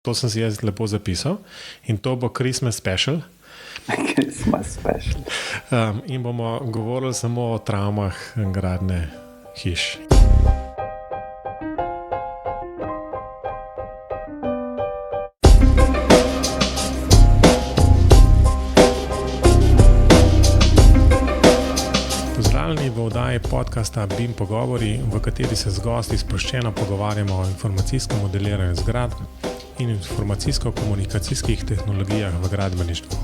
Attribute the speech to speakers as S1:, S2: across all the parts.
S1: To sem si jaz lepo zapisal in to bo Christmas special.
S2: Christmas special.
S1: In bomo govorili samo o travmah gradnje hiš. Pozdravljeni v oddaji podcasta BIM Pogovori, v kateri se z gosti sproščeno pogovarjamo o informacijskem modeliranju zgradb in informacijsko-komunikacijskih tehnologijah v gradbeništvu.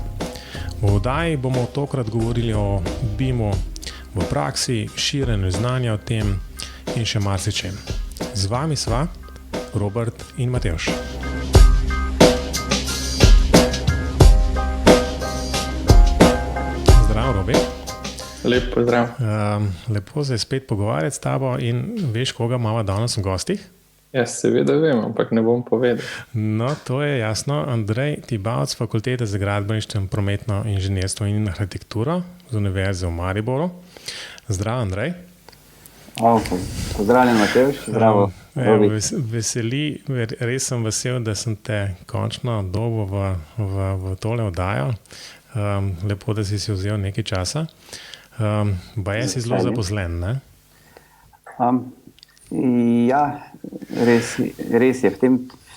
S1: V oddaji bomo tokrat govorili o BIM-u v praksi, širjenju znanja o tem in še marsičem. Z vami sva Robert in Matevž. Zdravo, Robi.
S3: Lep pozdrav.
S1: Lepo se je spet pogovarjati s tabo in veš, koga imamo danes v gostih?
S3: Jaz seveda vem, ampak ne bom povedal.
S1: No, to je jasno. Andrej Tibavec, Fakultete za gradbeništvo, prometno inženirstvo in arhitekturo z Univerze v Mariboru. Zdravo, Andrej.
S2: Pozdravljen, Matevž. Zdravo.
S1: Veseli, res sem vesel, da sem te končno dobil v tole oddajo. Lepo, da si vzel nekaj časa. Baje si zelo zaposlen, ne?
S2: Ja, res je. V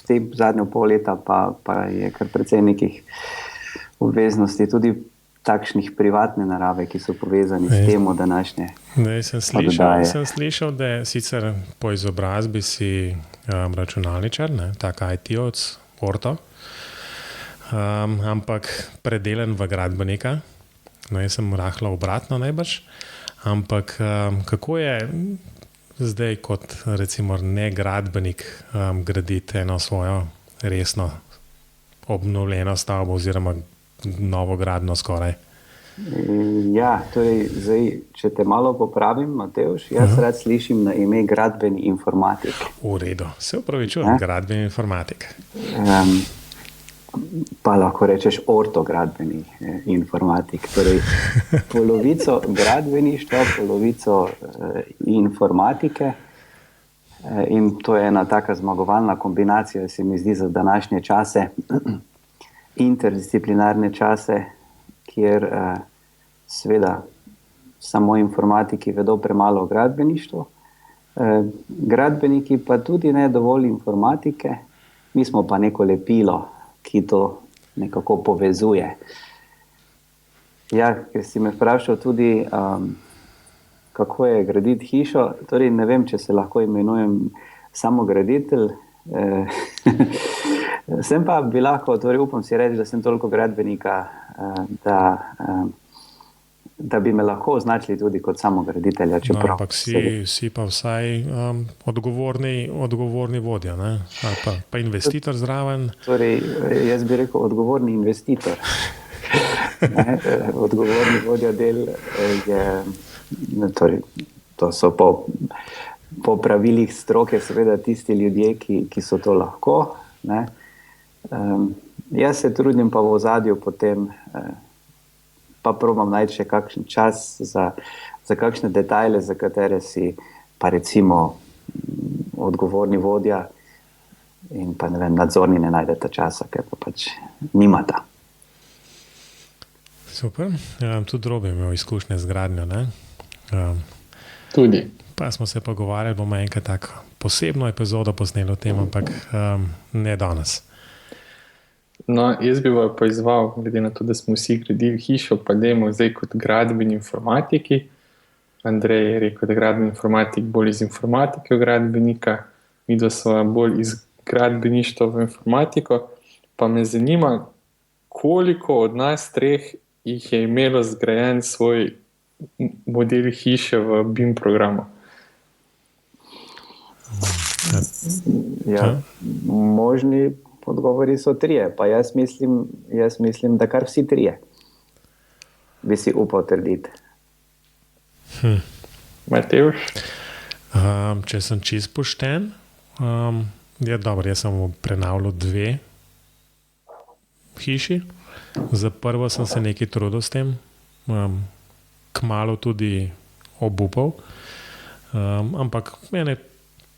S2: tem zadnjo pol leta pa je kar precej nekih obveznosti, tudi takšnih privatne narave, ki so povezani s temo današnje.
S1: Sem slišal, da sicer po izobrazbi si računalničar, tak IT-ovc, orto, ampak predelen v gradbenika. No, jaz sem rahlo obratno najbrž, ampak kako je zdaj kot recimo negradbenik graditi eno svojo resno obnovljeno stavbo oziroma novogradno skoraj?
S2: Ja, torej zdaj, če te malo popravim, Matevž, jaz rad slišim na ime gradbeni informatik.
S1: V redu, se upravičujem, gradbeni informatik.
S2: Pa lahko rečeš ortogradbeni informatik. Torej, polovico gradbeništva, polovico informatike in to je ena taka zmagovalna kombinacija, se mi zdi, za današnje čase, interdisciplinarne čase, kjer seveda samo informatiki vedo premalo o gradbeništvu, gradbeniki pa tudi ne dovolj informatike, mi smo pa neko lepilo, ki to nekako povezuje. Ja, ker si me vprašal tudi, kako je graditi hišo, torej ne vem, če se lahko imenujem samograditelj. Sem pa bi lahko, torej upam si reči, da sem toliko gradbenika, da bi me lahko označili tudi kot samograditelja.
S1: No, ampak si pa vsaj odgovorni vodja, ne? Ali pa investitor zraven.
S2: Torej, jaz bi rekel odgovorni investitor. Odgovorni vodja del je, torej, to so po pravilih stroke seveda tisti ljudje, ki so to lahko. Ne? Jaz se trudim pa v ozadju potem pa probam najti še kakšen čas za kakšne detajle, za katere si pa recimo odgovorni vodja in pa ne vem, nadzorni ne najdeta časa, ker pa pač nimata.
S1: Super. Tudi Robi imel izkušnje z gradnjo, ne?
S3: Tudi.
S1: Pa smo se pogovarjali, bomo enkrat tako posebno epizodo posneli o tem, ampak ne danes.
S3: No, jaz bi vas pozval, glede na to, da smo vsi gradili hišo, pa dajmo zdaj kot gradbeni informatiki. Andrej je rekel, da je gradbeni informatik bolj iz informatike v gradbenika, mi dva sva bolj iz gradbeništva v informatiko, pa me zanima, koliko od nas treh jih je imelo zgrajen svoj model hiše v BIM programu.
S2: Ja, možni odgovori so trije, pa jaz mislim, da kar vsi trije bi si upal trditi.
S3: Matevž?
S1: Če sem čisto pošten, je dobro, jaz sem prenavljal 2 hiši. Za prvo sem se nekaj trudil s tem, kmalu tudi obupal, ampak mene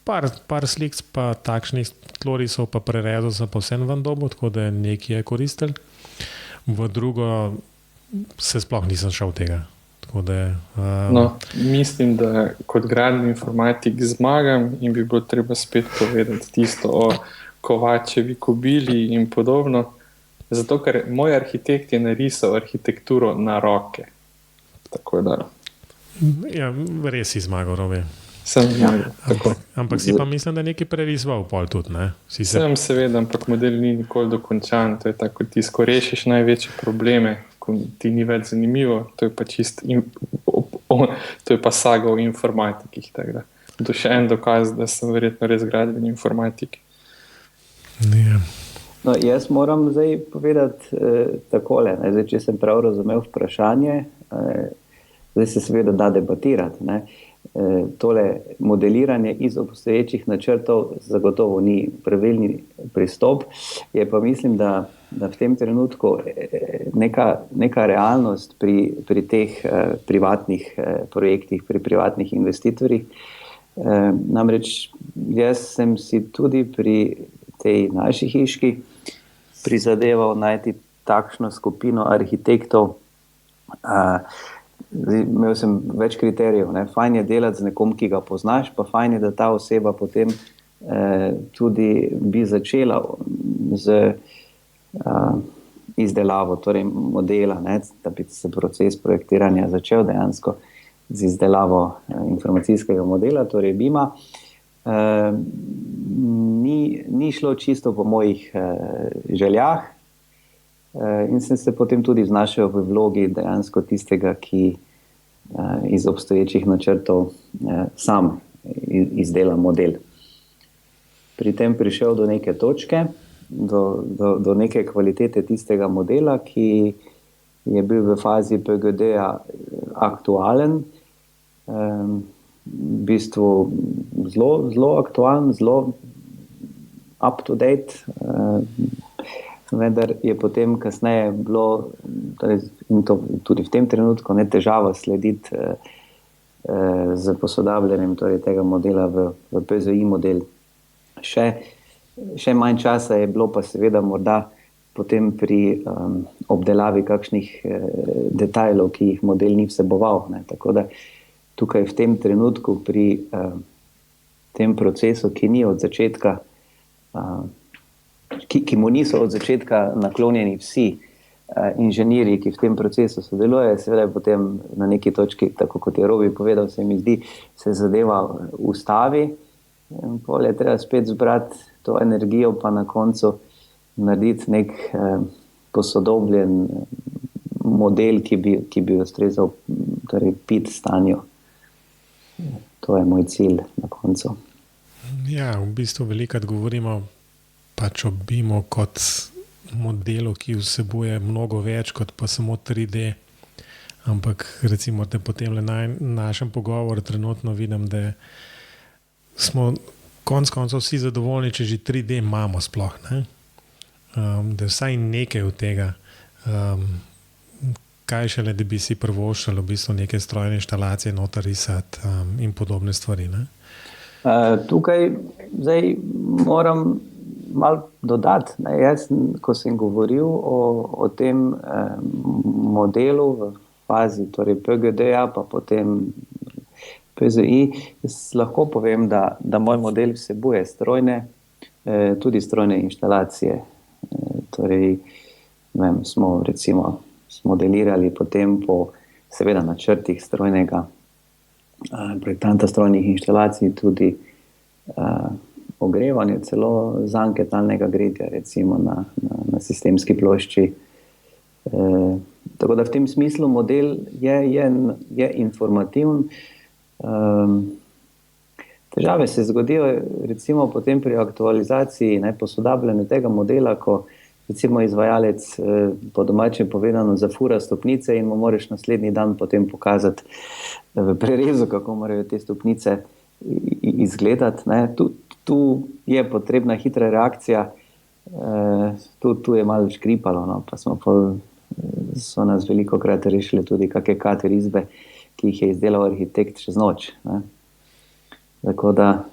S1: Par slik, pa takšnih tlorisov, pa prerezal sem pa vsem ven dobu, tako da nekaj je koristil. V drugo se sploh nisem šel tega.
S3: Mislim, da kot gradbeni informatik zmagam in bi bilo treba spet povedati tisto o Kovačevi kobili in podobno. Zato, ker moj arhitekt je narisal arhitekturo na roke. Tako da.
S1: Ja, res si zmagal, Robi.
S3: Sem zmagal.
S1: Ampak si pa mislim, da nekaj prerisval pol tudi, ne?
S3: Sem seveda, ampak model ni nikoli dokončan. To je tako, ti skorešiš največje probleme, ko ti ni več zanimivo. To je pa to je pa saga o informatikih. To je še en dokaz, da sem verjetno res gradbeni informatik.
S1: Ja.
S2: No, jaz moram zdaj povedati takole. Zdaj, če sem prav razumel vprašanje, zdaj se seveda da debatirati. Tole modeliranje iz obstoječih načrtov zagotovo ni pravilni pristop. Je pa mislim, da v tem trenutku neka realnost pri teh privatnih projektih, pri privatnih investitorjih. Namreč jaz sem si tudi pri tej naši hiški prizadeval najti takšno skupino arhitektov. Imel sem več kriterijev. Fajn je delati z nekom, ki ga poznaš, pa fajn je, da ta oseba potem tudi bi začela z izdelavo, torej modela, da bi se proces projektiranja začel dejansko z izdelavo informacijskega modela, torej BIM-a. Ni šlo čisto po mojih željah in sem se potem tudi znašel v vlogi dejansko tistega, ki iz obstoječih načrtov sam izdela model. Pri tem prišel do neke točke, do neke kvalitete tistega modela, ki je bil v fazi PGD-ja aktualen, v bistvu zelo aktualen, zelo up to date, vendar je potem kasneje bilo, in to tudi v tem trenutku, ne težava slediti z posodabljanjem tega modela v PZI model. Še manj časa je bilo pa seveda morda potem pri obdelavi kakšnih detajlov, ki jih model ni vseboval. Tako da tukaj v tem trenutku pri tem procesu, ki ni od začetka, ki mu niso od začetka naklonjeni vsi inženirji, ki v tem procesu sodelujejo, seveda potem na neki točki, tako kot je Robi povedal, se mi zdi, se zadeva ustavi in pol je treba spet zbrati to energijo, pa na koncu narediti nek posodobljen model, ki bi ustrezal torej PIT stanju. To je moj cilj na koncu.
S1: Ja, v bistvu velikokrat govorimo pač o BIM-u kot modelu, ki vsebuje mnogo več kot pa samo 3D. Ampak recimo, da potem le našem pogovoru trenutno vidim, da smo konec koncev vsi zadovoljni, če že 3D imamo sploh. Da vsaj nekaj od tega, kaj šele, da bi si prvoščali v bistvu neke strojne inštalacije noter risati in podobne stvari.
S2: Tukaj zdaj moram malo dodati. Jaz, ko sem govoril o tem modelu v fazi torej PGD-ja, pa potem PZI, lahko povem, da moj model vsebuje tudi strojne inštalacije. Torej, smo recimo modelirali potem po seveda načrtih strojnega projektanta strojnih inštalacij tudi ogrevanje, celo zanke talnega gretja recimo na sistemski plošči. Tako da v tem smislu model je informativen. Težave se zgodijo recimo potem pri aktualizaciji, posodabljanju tega modela, ko recimo izvajalec po domače povedano zafura stopnice in mu moraš naslednji dan potem pokazati v prerezu, kako morajo te stopnice izgledati. Tu je potrebna hitra reakcija, tu je malo škripalo, pa so nas velikokrat rešili tudi kakšne kater izbe, ki jih je izdelal arhitekt čez noč. Tako da,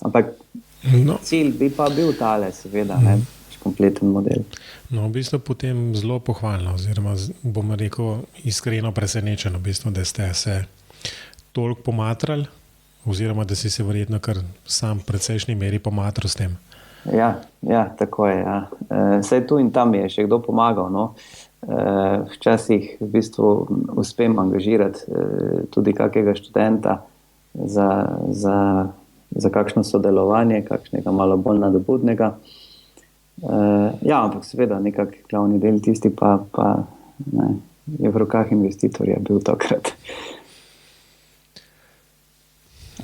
S2: ampak
S1: No,
S2: cilj bi pa bil tale, seveda, kompleten model.
S1: no, v bistvu potem zelo pohvalno, oziroma bom rekel iskreno presenečen, v bistvu, da ste se toliko pomatrali, oziroma da si se verjetno kar sam v precejšnji meri pomatral s tem.
S2: Ja, tako je. Ja. Saj tu in tam je še kdo pomagal. No. Včasih v bistvu uspem angažirati tudi kakega študenta za kakšno sodelovanje, kakšnega malo bolj nadobudnega. Ampak seveda nekak glavni del tisti pa ne, je v rokah investitorja bil tokrat.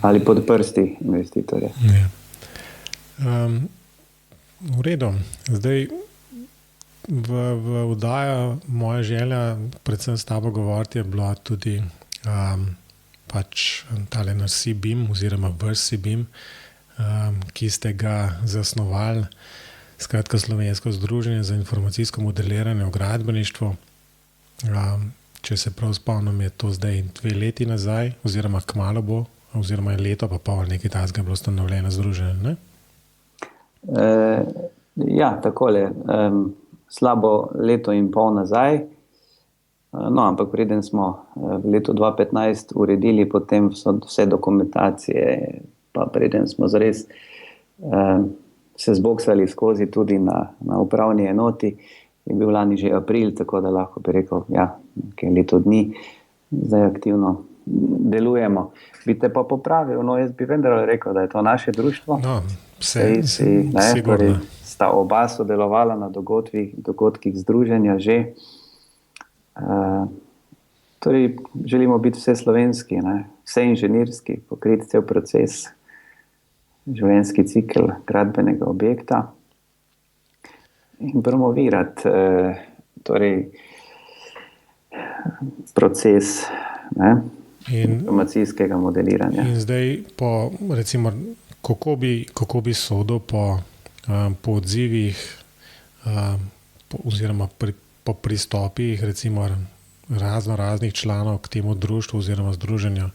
S2: Ali pod prsti investitorja.
S1: Ja. V redu. Zdaj v oddajo moja želja, predvsem s tabo govoriti, je bila tudi tale naš CBIM oziroma vaš CBIM, ki ste ga zasnovali, skratka Slovensko združenje za informacijsko modeliranje v gradbeništvu. Če se prav spomnim, je to zdaj 2 leti nazaj, oziroma kmalu bo, oziroma je leto pa pol nekaj takega bilo ustanovljeno združenje, ne?
S2: Takole. Slabo leto in pol nazaj. No, ampak preden smo v letu 2015 uredili potem vse dokumentacije, pa preden smo zares se zboksali skozi tudi na upravni enoti, je bil lani že april, tako da lahko bi rekel, nekaj leto dni zdaj aktivno delujemo. Bi te pa popravil, no jaz bi vendar rekel, da je to naše društvo.
S1: No, sigurno.
S2: Sta oba sodelovala na dogodkih združenja že. Torej, želimo biti vse slovenski, vse inženirski, pokriti cel proces, življenjski cikel gradbenega objekta in promovirati proces informacijskega modeliranja.
S1: In zdaj, kako bi sodil po odzivih oziroma po pristopih recimo raznih članov k temu društvu oziroma združenju,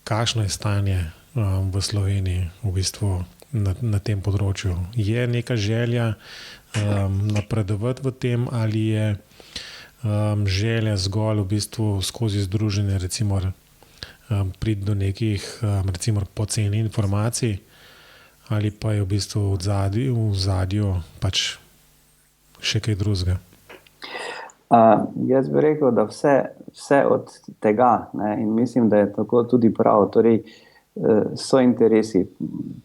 S1: kakšno je stanje v Sloveniji v bistvu na tem področju? Je neka želja napredovati v tem, ali je želja zgolj v bistvu skozi združenje recimo priti do nekih recimo poceni informacij, ali pa je v bistvu v zadju pač še kaj drugega?
S2: Jaz bi rekel, da vse od tega, in mislim, da je tako tudi prav. Torej, so interesi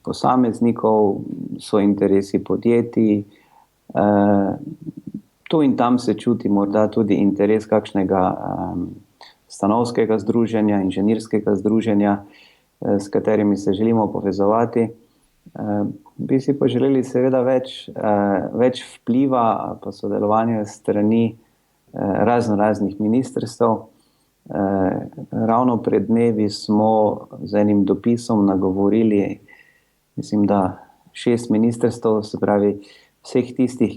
S2: posameznikov, so interesi podjetij, tu in tam se čuti morda tudi interes kakšnega stanovskega združenja, inženirskega združenja, s katerimi se želimo povezovati. Bi si pa želeli seveda več vpliva pa sodelovanja strani raznih ministrstev. Ravno pred dnevi smo z enim dopisom nagovorili, mislim, da 6 ministrstev, se pravi vseh tistih,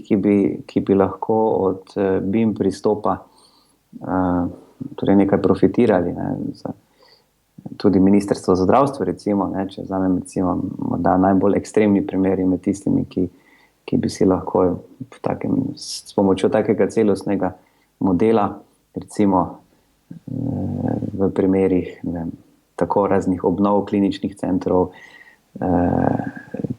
S2: ki bi lahko od BIM pristopa torej nekaj profitirali. Tudi ministrstvo za zdravstvo, recimo, če vzamem recimo morda najbolj ekstremni primeri med tistimi, ki bi si lahko s pomočjo takega celostnega modela, recimo v primerih tako raznih obnov kliničnih centrov,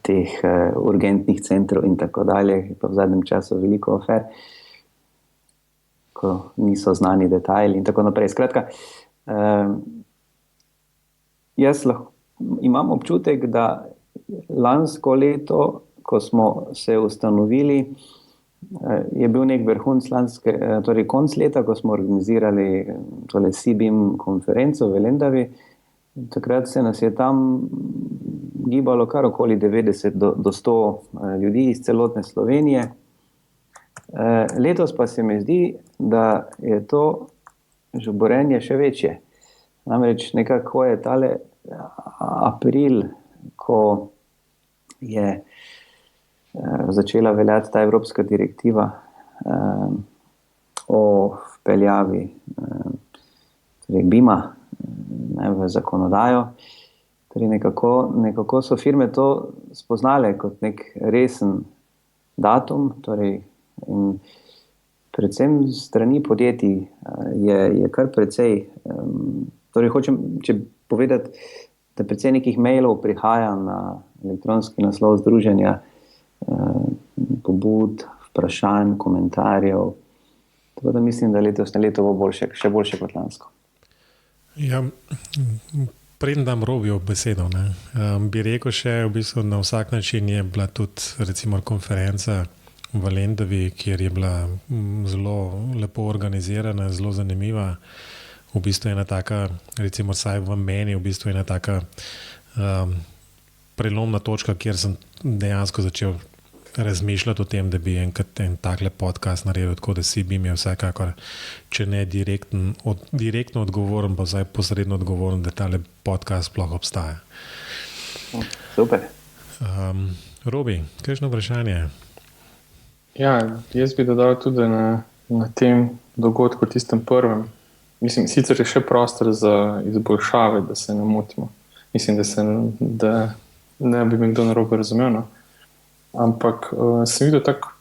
S2: teh urgentnih centrov in tako dalje, pa v zadnjem času veliko afer, ko niso znani detajli in tako naprej. Skratka, jaz imam občutek, da lansko leto, ko smo se ustanovili, je bil nek vrhunec torej konc leta, ko smo organizirali CBIM konferenco v Lendavi. Takrat se nas je tam gibalo kar okoli 90 do 100 ljudi iz celotne Slovenije. Letos pa se mi zdi, da je to žuborenje še večje. Namreč nekako je tale april, ko je začela veljati ta evropska direktiva o vpeljavi torej BIM-a ne, v zakonodajo. Torej nekako so firme to spoznale kot nek resen datum, torej in predvsem strani podjetij je kar precej, torej hočem povedati, da precej nekih mailov prihaja na elektronski naslov združenja, pobud, vprašanj, komentarjev. Tako da mislim, da letošnje leto bo še boljše kot lansko.
S1: Ja, preden dam Robiju besedo, bi rekel še, v bistvu na vsak način je bila tudi recimo konferenca v Lendavi, kjer je bila zelo lepo organizirana, zelo zanimiva. V bistvu je ena taka, recimo vsaj v meni, v bistvu je ena taka prelomna točka, kjer sem dejansko začel razmišljati o tem, da bi enkrat en takle podcast naredil, tako da si bi imel vsekakor, če ne direktno odgovoren, pa vsaj posredno odgovoren, da tale podcast sploh obstaja.
S2: Super.
S1: Robi, kakšno vprašanje?
S3: Ja, jaz bi dodal tudi na tem dogodku, tistem prvem. Mislim, sicer je še prostor za izboljšave, da se ne motimo. Mislim, da ne bi me kdo narobe razumel, no? Ampak sem videl tako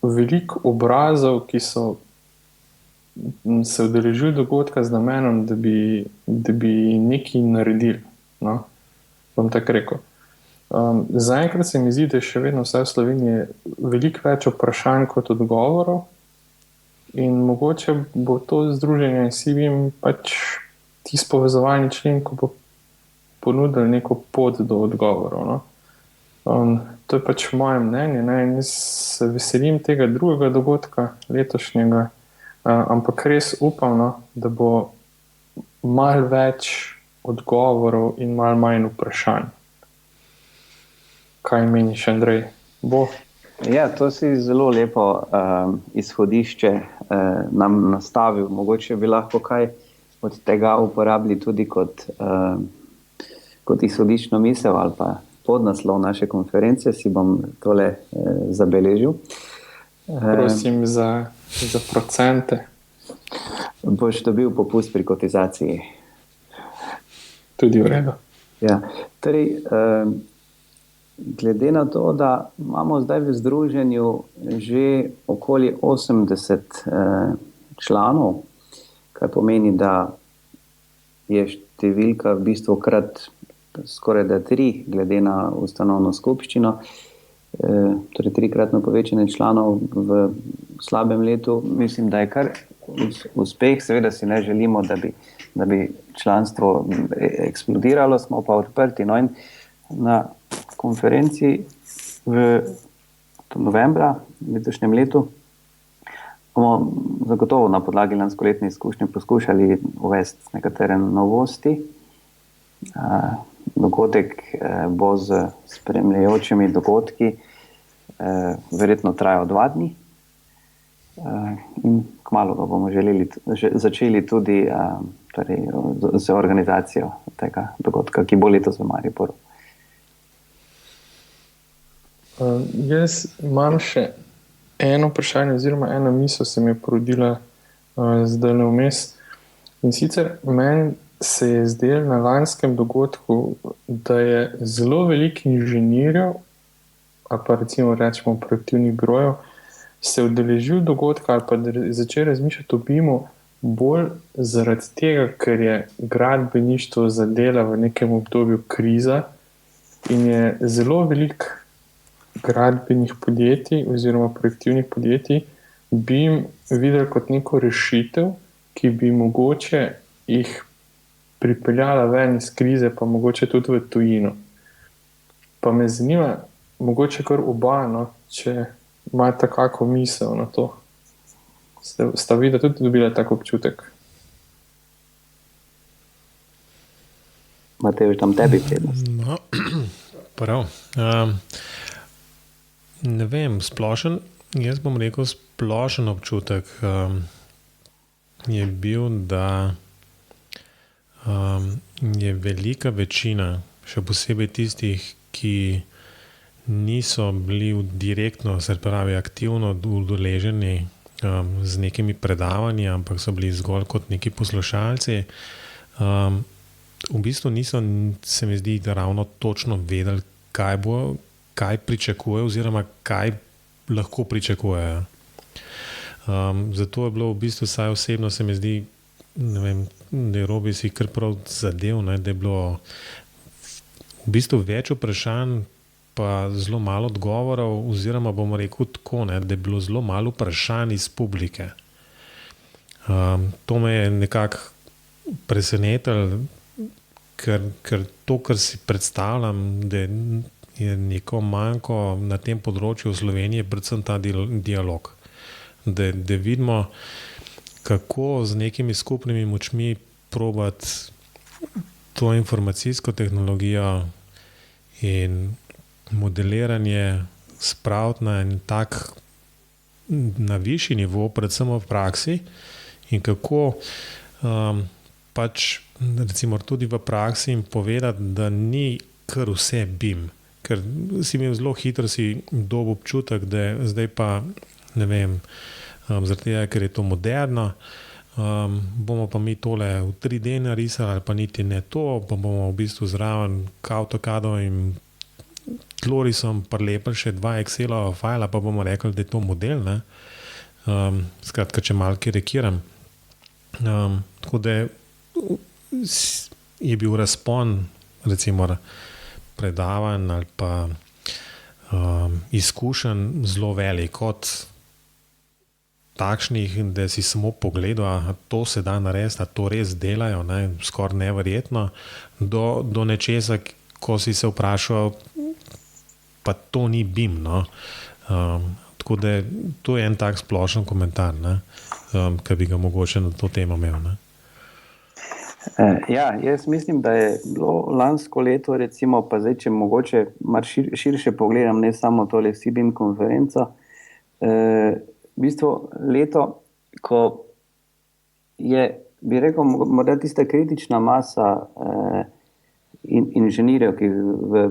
S3: veliko obrazov, ki so se udeležili dogodka z namenom, da bi nekaj naredili. No? Bom tako rekel. Zaenkrat se mi zdi, da je še vedno vsaj v Sloveniji veliko več vprašanj kot odgovorov in mogoče bo to združenje in si bim pač tisti povezovalni člen, ko bo ponudil neko pot do odgovorov. No? To je pač moje mnenje, ne? In jaz se veselim tega drugega dogodka letošnjega, ampak res upam, no, da bo malo več odgovorov in malo manj vprašanj. Kaj meniš, Andrej? Bo?
S2: Ja, to si zelo lepo izhodišče nam nastavil. Mogoče bi lahko kaj od tega uporabili tudi kot izhodiščno misel ali pa podnaslov naše konference, si bom tole zabeležil.
S3: Prosim za procente.
S2: Boš dobil popust pri kotizaciji.
S3: Tudi v redu.
S2: Ja, torej, glede na to, da imamo zdaj v združenju že okoli 80 članov, kar pomeni, da je številka v bistvu krat skoraj da 3, glede na ustanovno skupščino, torej 3-kratno povečanje članov v slabem letu, mislim, da je kar uspeh. Seveda si ne želimo, da bi članstvo eksplodiralo, smo pa odprti. No, in na konferenci v novembra letošnjem letu bomo zagotovo na podlagi lanskoletne izkušnje poskušali uvesti nekatere novosti. Dogodek bo z spremljajočimi dogodki verjetno trajal 2 dni in kmalu ga bomo začeli tudi torej, z organizacijo tega dogodka, ki bo letos v Mariboru.
S3: Jaz imam še eno vprašanje oziroma ena misel se mi je porodila zdaj vmes. In sicer meni se je zdelo na lanskem dogodku, da je zelo veliko inženirjev, ali pa recimo rečemo projektivnih birojev, se udeležil dogodka ali pa začel razmišljati o BIM-u bolj zaradi tega, ker je gradbeništvo zadela v nekem obdobju kriza in je zelo veliko gradbenih podjetij oziroma projektivnih podjetij BIM videl kot neko rešitev, ki bi mogoče jih pripeljala ven iz krize, pa mogoče tudi v tujino. Pa me zanima, mogoče kar oba, no, če imate kakšno misel na to. Sta videla tudi dobila tak občutek?
S2: Matej, tam tebi prednost.
S1: No, prav. Ne vem, jaz bom rekel splošen občutek je bil, da je velika večina, še posebej tistih, ki niso bili direktno, se pravi aktivno udeleženi z nekimi predavanji, ampak so bili zgolj kot neki poslušalci, v bistvu niso, se mi zdi, da ravno točno vedeli, kaj pričakuje oziroma kaj lahko pričakujejo. Zato je bilo v bistvu, saj osebno se mi zdi, ne vem, da je Robi si kar prav zadev, ne, da je bilo v bistvu več vprašanj, pa zelo malo odgovorov, oziroma bomo rekel tako, ne, da je bilo zelo malo vprašanj iz publike. To me je nekako presenetilo, ker to, kar si predstavljam, da je neko manjko na tem področju v Sloveniji, predvsem ta dialog. Da vidimo, kako z nekimi skupnimi močmi probati to informacijsko tehnologijo in modeliranje spraviti na višji nivo, predvsem v praksi, in kako pač recimo tudi v praksi jim povedati, da ni kar vse BIM. Ker si imel zelo hitro dobil občutek, da zdaj pa, ne vem, zaradi tega, ker je to moderno, bomo pa mi tole v 3D narisali, ali pa niti ne to, pa bomo v bistvu zraven AutoCAD-om in Glorisom prilepili še 2 Excelova fajla, pa bomo rekli, da je to model, ne? Skratka, če malo karikiram. Tako da je bil razpon recimo predavanj ali pa izkušenj zelo velik, od takšnih, da si samo pogledal, a to se da narediti, a to res delajo, ne, skoraj neverjetno, do nečesa, ko si se vprašal, pa to ni BIM, no. Tako da to je en tak splošen komentar, ne, ki bi ga mogoče na to temo imel, ne.
S2: Ja, jaz mislim, da je bilo lansko leto, recimo, pa zdaj, če mogoče mar širše pogledam, ne samo tole CBIM konferenco, v bistvu leto, ko je, bi rekel, morda tista kritična masa inženirjev, ki v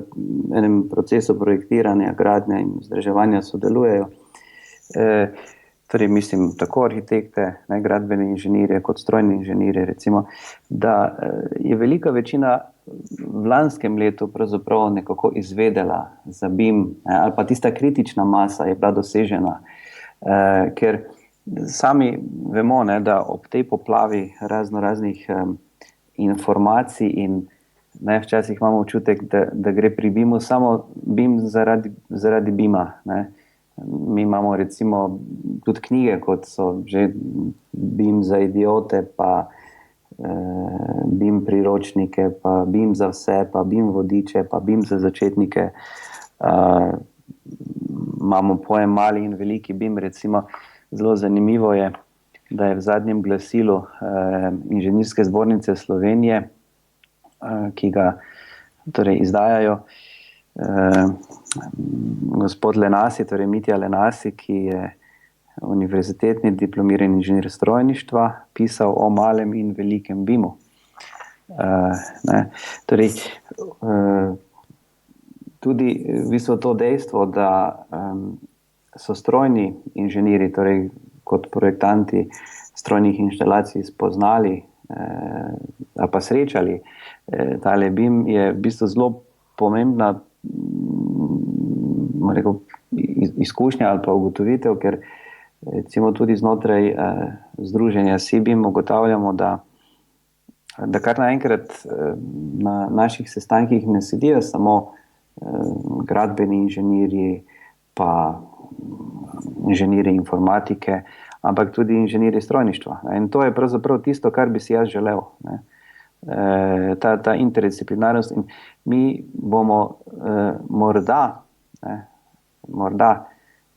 S2: enem procesu projektiranja, gradnje in vzdrževanja sodelujejo, torej mislim tako arhitekte, ne, gradbene inženirje kot strojne inženirje, recimo, da je velika večina v lanskem letu pravzaprav nekako izvedela za BIM, ali pa tista kritična masa je bila dosežena, ker sami vemo, ne, da ob tej poplavi raznih informacij in ne, včasih imamo občutek, da gre pri BIM-u samo BIM zaradi BIM-a, ne. Mi imamo recimo tudi knjige, kot so že BIM za idiote, pa BIM priročnike, pa BIM za vse, pa BIM vodiče, pa BIM za začetnike. Imamo pojem mali in veliki BIM, recimo. Zelo zanimivo je, da je v zadnjem glasilu Inženirske zbornice Slovenije, ki ga torej izdajajo, gospod Lenasi, torej Mitja Lenasi, ki je univerzitetni diplomirani inženir strojništva, pisal o malem in velikem BIM-u. Torej, tudi v bistvu to dejstvo, da so strojni inženirji, torej kot projektanti strojnih inštalacij spoznali ali pa srečali tale BIM, je v bistvu zelo pomembna rekel, izkušnja ali pa ugotovitev, ker recimo tudi znotraj združenja CBIM ugotavljamo, da kar naenkrat na naših sestankih ne sedijo samo gradbeni inženirji, pa inženirji informatike, ampak tudi inženirji strojništva. In to je pravzaprav tisto, kar bi si jaz želel, ne. Ta interdisciplinarnost, in mi bomo morda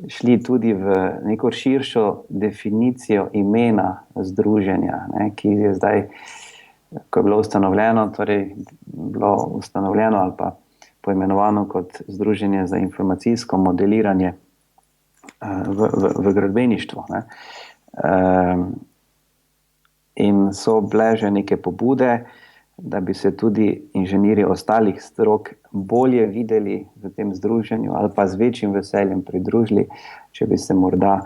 S2: šli tudi v neko širšo definicijo imena združenja, ne, ki je zdaj, ko je bilo ustanovljeno, torej bilo ustanovljeno ali pa poimenovano kot Združenje za informacijsko modeliranje v gradbeništvu, ne. In so bile že neke pobude, da bi se tudi inženirji ostalih strok bolje videli v tem združenju ali pa z večjim veseljem pridružili, če bi se morda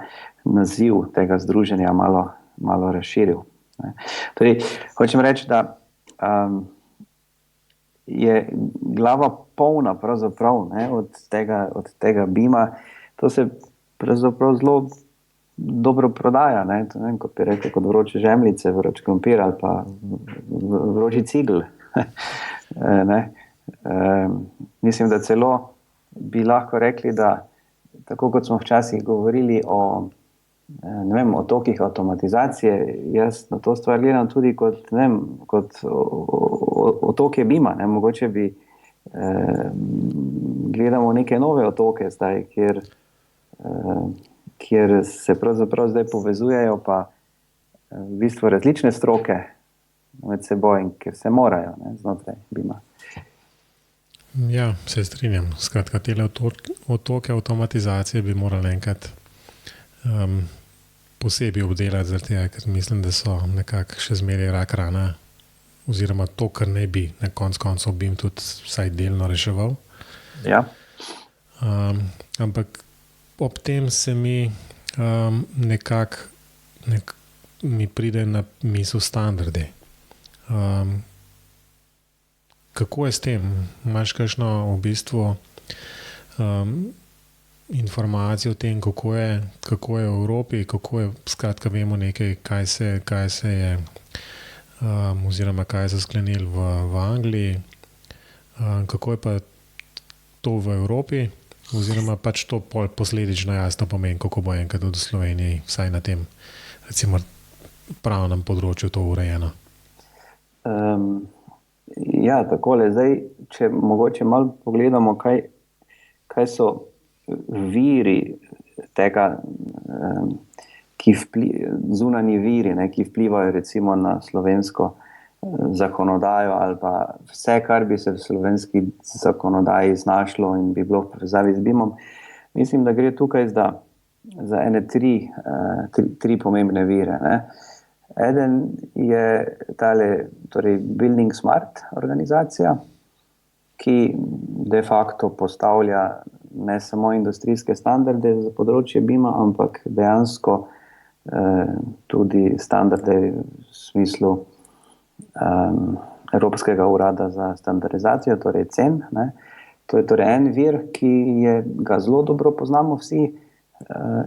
S2: naziv tega združenja malo razširil, ne. Torej, hočem reči, da je glava polna pravzaprav, ne, od tega BIM-a. To se pravzaprav zelo dobro prodaja, ne, kot bi rekel, kot vroče žemljice, vroč krompir ali pa vroči cigl. Ne. Mislim, da celo bi lahko rekli, da tako kot smo včasih govorili o otokih avtomatizacije, jaz na to stvar gledam tudi kot otoke BIM-a. Mogoče bi gledamo neke nove otoke zdaj, kjer se pravzaprav zdaj povezujejo pa v bistvu različne stroke med seboj, ker se morajo, ne, znotraj BIM-a.
S1: Ja, se strinjam. Skratka, tele otoke avtomatizacije bi morali enkrat posebej obdelati, zaradi tega, ker mislim, da so nekako še zmeraj rak rana, oziroma to, kar ne bi na koncu BIM tudi vsaj delno reševal.
S2: Ja.
S1: Ampak ob tem se mi mi pride na misel standardi. Kako je s tem? Imaš kakšno v bistvu informacije o tem, kako je v Evropi, kako je, skratka, vemo nekaj, kaj se je oziroma kaj so sklenili v Angliji, kako je pa to v Evropi, oziroma pač to posledično jasno pomeni, kako bo enkrat v Sloveniji vsaj na tem, recimo, pravnem področju to urejeno.
S2: Ja, takole. Zdaj, če mogoče malo pogledamo, kaj so viri tega, zunanji viri, ne, ki vplivajo recimo na slovensko zakonodajo ali pa vse, kar bi se v slovenski zakonodaji znašlo in bi bilo v povezavi z BIM-om. Mislim, da gre tukaj za ene tri pomembne vire, ne. Eden je torej Building Smart organizacija, ki de facto postavlja ne samo industrijske standarde za področje BIM-a, ampak dejansko tudi standarde v smislu Evropskega urada za standardizacijo, torej CEN. Ne. To je torej en vir, ki ga zelo dobro poznamo vsi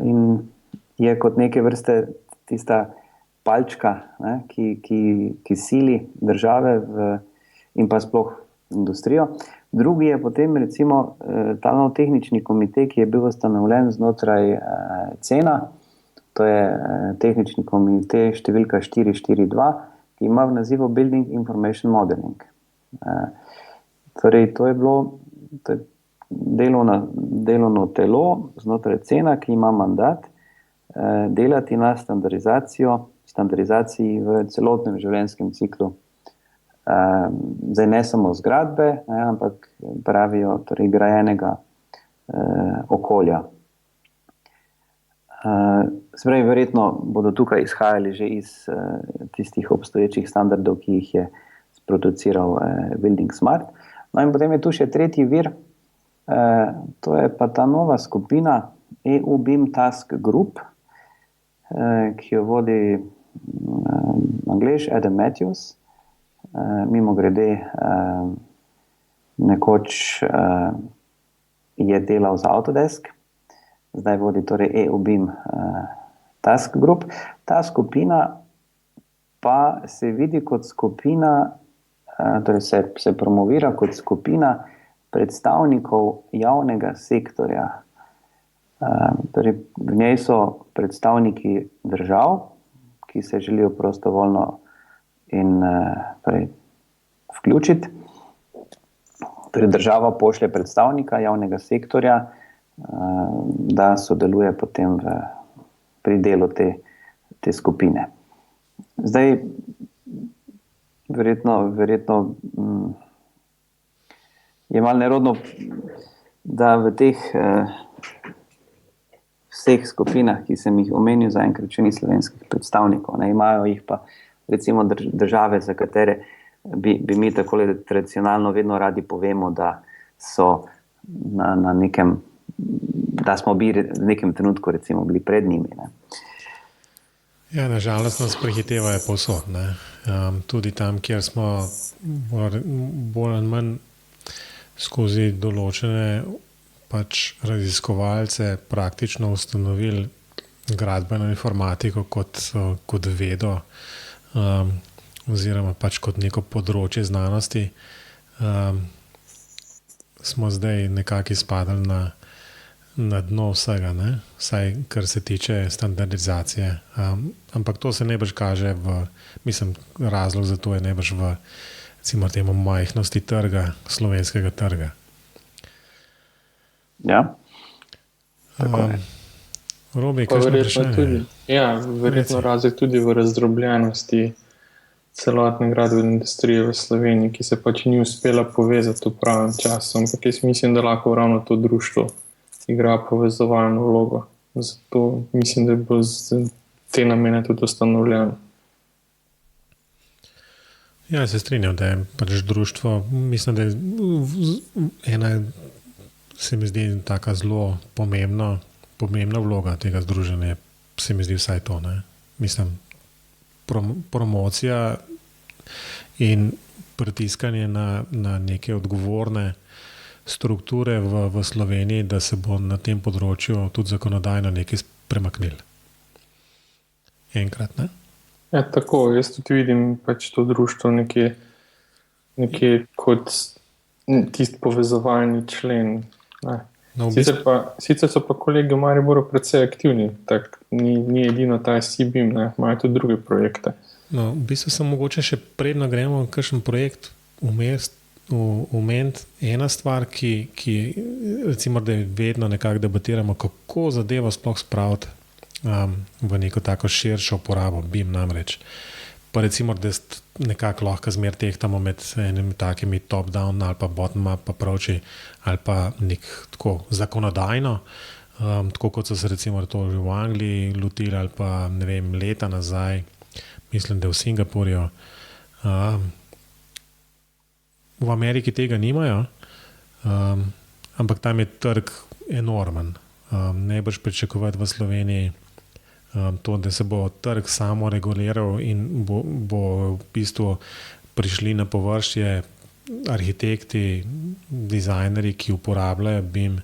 S2: in je kot neke vrste tista palčka, ne, ki sili države in pa sploh industrijo. Drugi je potem recimo ta nov tehnični komitej, ki je bil ustanovljen znotraj CEN-a. To je tehnični komitej številka 442, ki ima v nazivu Building Information Modeling. Torej, to je bilo delovno telo znotraj CEN-a, ki ima mandat delati na standardizaciji v celotnem življenjskem ciklu. Zdaj ne samo zgradbe, ne, ampak pravijo torej grajenega okolja. Se pravi, verjetno bodo tukaj izhajali že iz tistih obstoječih standardov, ki jih je sproduciral Building Smart. No in potem je tu še tretji vir, to je pa ta nova skupina EU BIM Task Group, ki jo vodi Anglež Adam Matthews. Mimogrede, nekoč je delal za Autodesk, zdaj vodi torej EU BIM Task Group. Ta skupina pa se vidi kot skupina, torej se promovira kot skupina predstavnikov javnega sektorja. Torej, v njej so predstavniki držav, ki se želijo prostovoljno vključiti. Torej, država pošlje predstavnika javnega sektorja, da sodeluje potem pri delu te skupine. Zdaj, verjetno je malo nerodno, da v teh vseh skupinah, ki sem jih omenil, zaenkrat še ni slovenskih predstavnikov. Ne, imajo jih pa recimo države, za katere bi mi takole tradicionalno vedno radi povemo, da so na nekem, da smo bili v nekem trenutku recimo bili pred njimi. Ne.
S1: Ja, nažalost nas prehitevajo povsod. Tudi tam, kjer smo bolj ali manj skozi določene pač raziskovalce praktično ustanovili gradbeno informatiko kot vedo, oziroma pač kot neko področje znanosti, smo zdaj nekako izpadli na dno vsega, ne? Vsaj kar se tiče standardizacije. Ampak to se najbrž kaže razlog za to je najbrž v recimo temu majhnosti trga, slovenskega trga.
S2: Ja.
S1: Robi, kakšno vprašanje?
S3: Verjetno razlog tudi v razdrobljenosti celotne gradbene industrije v Sloveniji, ki se pač ni uspela povezati v pravem času. Ampak jaz mislim, da lahko ravno to društvo igra povezovalno vlogo. Zato mislim, da je bilo z te namene tudi ustanovljeno.
S1: Ja, se strinjam, da je pač društvo, mislim, da je ena, se mi zdi, taka zelo pomembna vloga tega združenja, se mi zdi vsaj to, ne. Mislim, promocija in pritiskanje na neke odgovorne strukture v Sloveniji, da se bo na tem področju tudi zakonodajno nekaj premaknil. Enkrat, ne?
S3: Ja, tako, jaz tudi vidim pač to društvo nekje kot tisti povezovalni člen. Ne.
S1: No,
S3: Sicer so pa kolegi v Mariboru precej aktivni, tak ni edino ta SIBIM, ne, imajo tudi druge projekte.
S1: No, v bistvu sem mogoče še predno gremo kakšen projekt omeniti. Ena stvar, ki recimo, da vedno nekako debatiramo, kako zadevo sploh spraviti v neko tako širšo uporabo, BIM namreč. Pa recimo, da nekako lahko zmer tehtamo med enimi takimi top-down ali pa bottom-up approachi ali pa nek tako zakonodajno, tako kot so se recimo to že v Angliji lotili ali pa ne vem, leta nazaj, mislim, da v Singapurju. V Ameriki tega nimajo, ampak tam je trg enormen. Najbrž pričakovati v Sloveniji to, da se bo trg samo reguliral in bo v bistvu prišli na površje arhitekti, dizajnerji, ki uporabljajo BIM,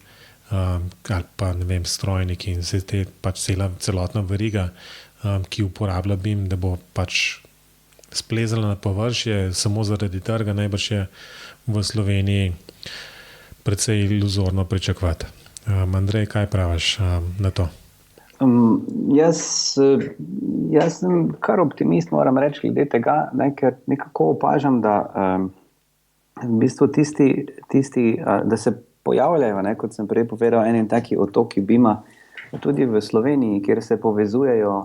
S1: ali pa ne vem, strojniki in se te pač celotna veriga, ki uporablja BIM, da bo pač splezala na površje samo zaradi trga, najbrž je v Sloveniji precej iluzorno pričakovati. Andrej, kaj praviš na to?
S2: Jaz sem kar optimist, moram reči, glede tega, ne, ker nekako opažam, da v bistvu tisti da se pojavljajo, ne, kot sem prej povedal, eni taki otoki BIM-a tudi v Sloveniji, kjer se povezujejo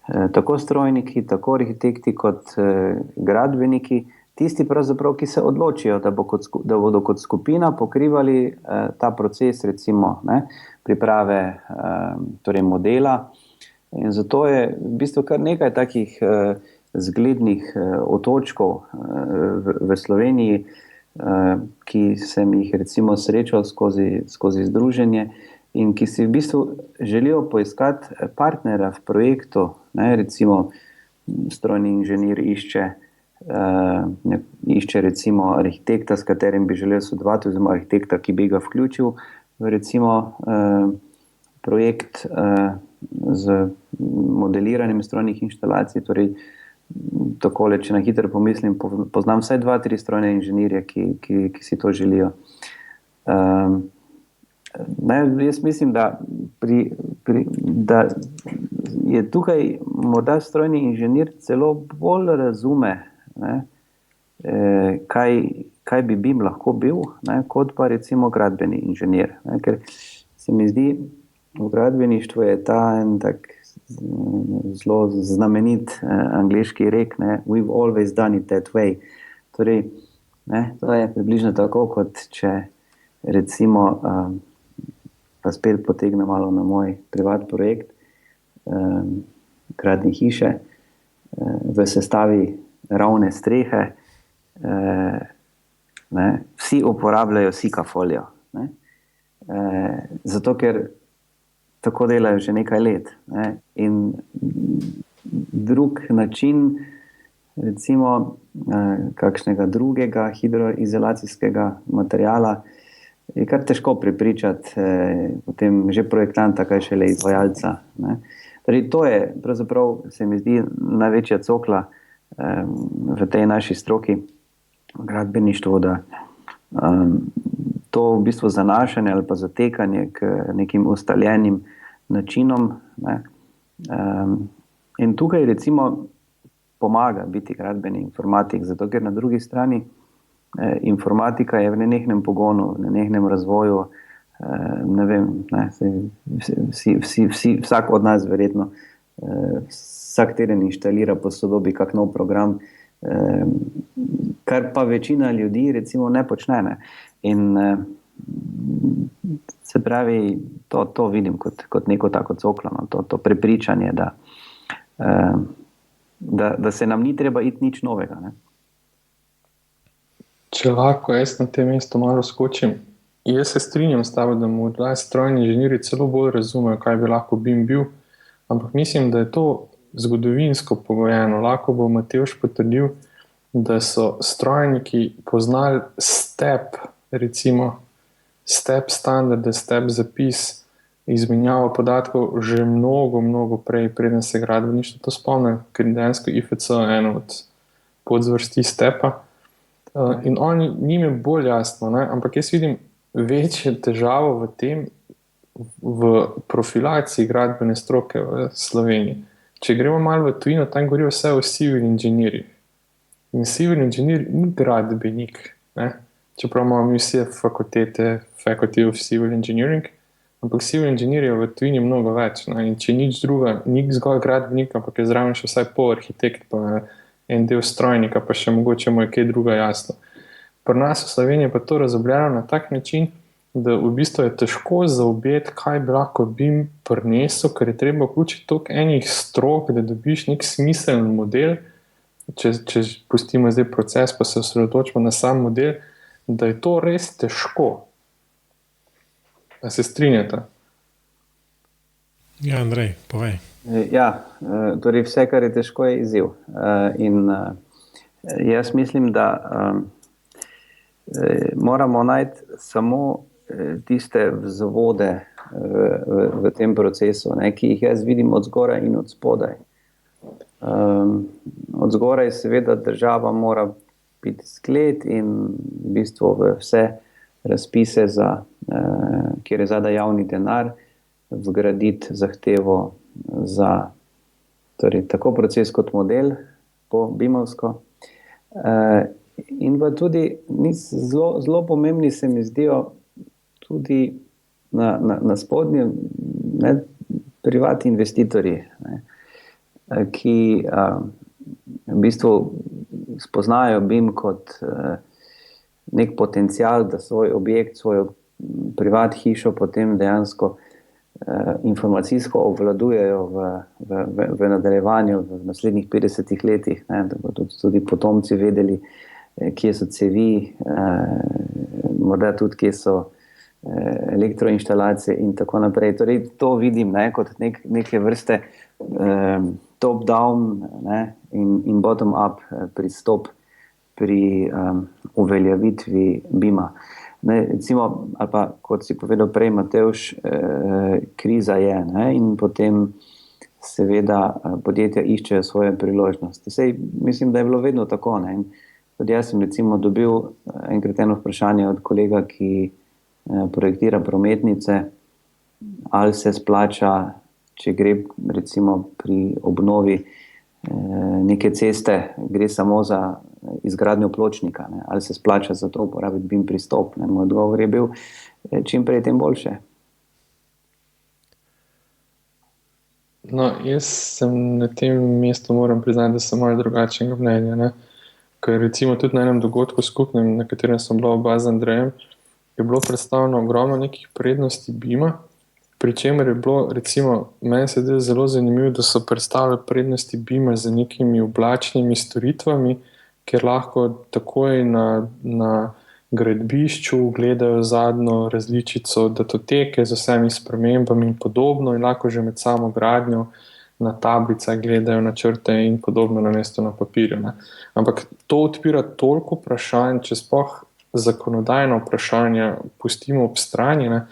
S2: tako strojniki, tako arhitekti kot gradbeniki, tisti pravzaprav, ki se odločijo, da bodo kot skupina pokrivali ta proces, recimo, ne, priprave torej modela. In zato je v bistvu kar nekaj takih zglednih otočkov v Sloveniji, ki sem jih recimo srečal skozi združenje in ki si v bistvu želijo poiskati partnera v projektu, ne, recimo strojni inženir išče recimo arhitekta, s katerim bi želel sodelovati, oziroma arhitekta, ki bi ga vključil v recimo projekt z modeliranjem strojnih inštalacij. Torej, takole, če na hitro pomislim, poznam vsaj 2-3 strojne inženirje, ki si to želijo. Jaz mislim, da je tukaj morda strojni inženir celo bolj razume, ne, kaj bi BIM lahko bil, ne, kot pa recimo gradbeni inženir. Ne, ker se mi zdi, v gradbeništvu je ta en tak zelo znamenit angleški rek, ne, we've always done it that way. Torej, ne, to je približno tako, kot če recimo pa spet potegnem malo na moj privat projekt gradnje hiše v sestavi ravne strehe, ne, vsi uporabljajo sika folijo, ne. Zato, ker tako delajo že nekaj let. Ne? In drug način, recimo kakšnega drugega hidroizolacijskega materijala, je kar težko prepričati potem že projektanta, kaj šele izvajalca. Ne? Torej, to je pravzaprav, se mi zdi, največja cokla v tej naši stroki, v gradbeništvu, da to v bistvu zanašanje ali pa zatekanje k nekim ustaljenim načinom. Ne? In tukaj recimo pomaga biti gradbeni informatik, zato ker na drugi strani informatika je v nenehnem pogonu, v nenehnem razvoju, ne vem, ne, vsak od nas verjetno vsak teden inštalira, posodobi kak nov program, kar pa večina ljudi recimo ne počne. Ne. In se pravi, to vidim kot neko tako coklano, to prepričanje, da se nam ni treba iti nič novega. Ne.
S3: Če lahko jaz na tem mestu malo skočim, jaz se strinjam s tabo, da morda strojni inženirji celo bolj razumejo, kaj bi lahko BIM bil, ampak mislim, da je to zgodovinsko pogojeno. Lahko bo Matevž potrdil, da so strojniki poznali step standarde, step zapis, izmenjavo podatkov že mnogo prej, preden se gradbeništvo to spomne, ker dejansko IFC je eno od podzvrsti stepa. In njim je bolj jasno, ne? Ampak jaz vidim večjo težavo v tem, v profilaciji gradbene stroke v Sloveniji. Če gremo malo v tujino, tam govorijo vse o civil inženirjih. In civil inženir ni gradbenik, ne? Čeprav imamo mi vse fakultete, Faculty of Civil Engineering, ampak civil inženirje v tujini mnogo več. Ne? In če nič druga, ni zgolj gradbenik, ampak je zraven še vsaj pol arhitekt, pa en del strojnika, pa še mogoče mu je kaj druga jasno. Pri nas v Sloveniji pa to razobljeno na tak način, da v bistvu je težko zaobjeti, kaj bi lahko BIM prinesel, ker je treba vključiti toliko enih strok, da dobiš nek smiseln model, če pustimo zdaj proces, pa se osredotočimo na sam model, da je to res težko. A se strinjate?
S1: Ja, Andrej, povej.
S2: Ja, torej vse, kar je težko, je izziv. In jaz mislim, da moramo najti samo tiste vzvode v tem procesu, ne, ki jih jaz vidim od zgoraj in od spodaj. Od zgoraj seveda država mora biti zgled in v bistvu vse razpise, kjer je zadaj javni denar, vgraditi zahtevo za tako proces kot model po BIM-ovsko. In pa tudi zelo pomembni se mi zdijo tudi na spodnjem privatni investitorji, ne, ki v bistvu spoznajo BIM kot nek potencial, da svoj objekt, svojo privat hišo potem dejansko informacijsko obvladujejo v nadaljevanju v naslednjih 50 letih, ne, da bodo tudi potomci vedeli, kje so cevi, morda tudi kje so elektroinštalacije in tako naprej. Torej, to vidim, ne, kot neke vrste top-down, ne, in bottom-up pristop pri uveljavitvi BIM-a. Ne, recimo, ali pa, kot si povedal prej, Matevž, kriza je, ne, in potem seveda podjetja iščejo svoje priložnosti. Sej, mislim, da je bilo vedno tako. Ne, in tudi jaz sem recimo dobil enkrat eno vprašanje od kolega, ki projektira prometnice, ali se splača, če gre recimo pri obnovi neke ceste, gre samo za izgradnjo pločnika, ne, ali se splača za to uporabiti BIM pristop. Ne. Moj odgovor je bil, čim prej, tem boljše.
S3: No, jaz sem na tem mestu, moram priznati, da sem malo drugačnega mnenja, ne. Ker recimo tudi na enem dogodku skupnem, na katerem sem bila oba z Andrejem, je bilo predstavljeno ogromno nekih prednosti BIM-a, pri čemer je bilo, recimo, meni se zdi zelo zanimivo, da so predstavili prednosti BIM-a z nekimi oblačnimi storitvami, ker lahko takoj na gradbišču, gledajo zadnjo različico datoteke z vsemi spremembami in podobno in lahko že med samo gradnjo na tablicah gledajo načrte in podobno namesto na papirju. Ne. Ampak to odpira toliko vprašanj, če sploh zakonodajno vprašanje pustimo ob strani, ne,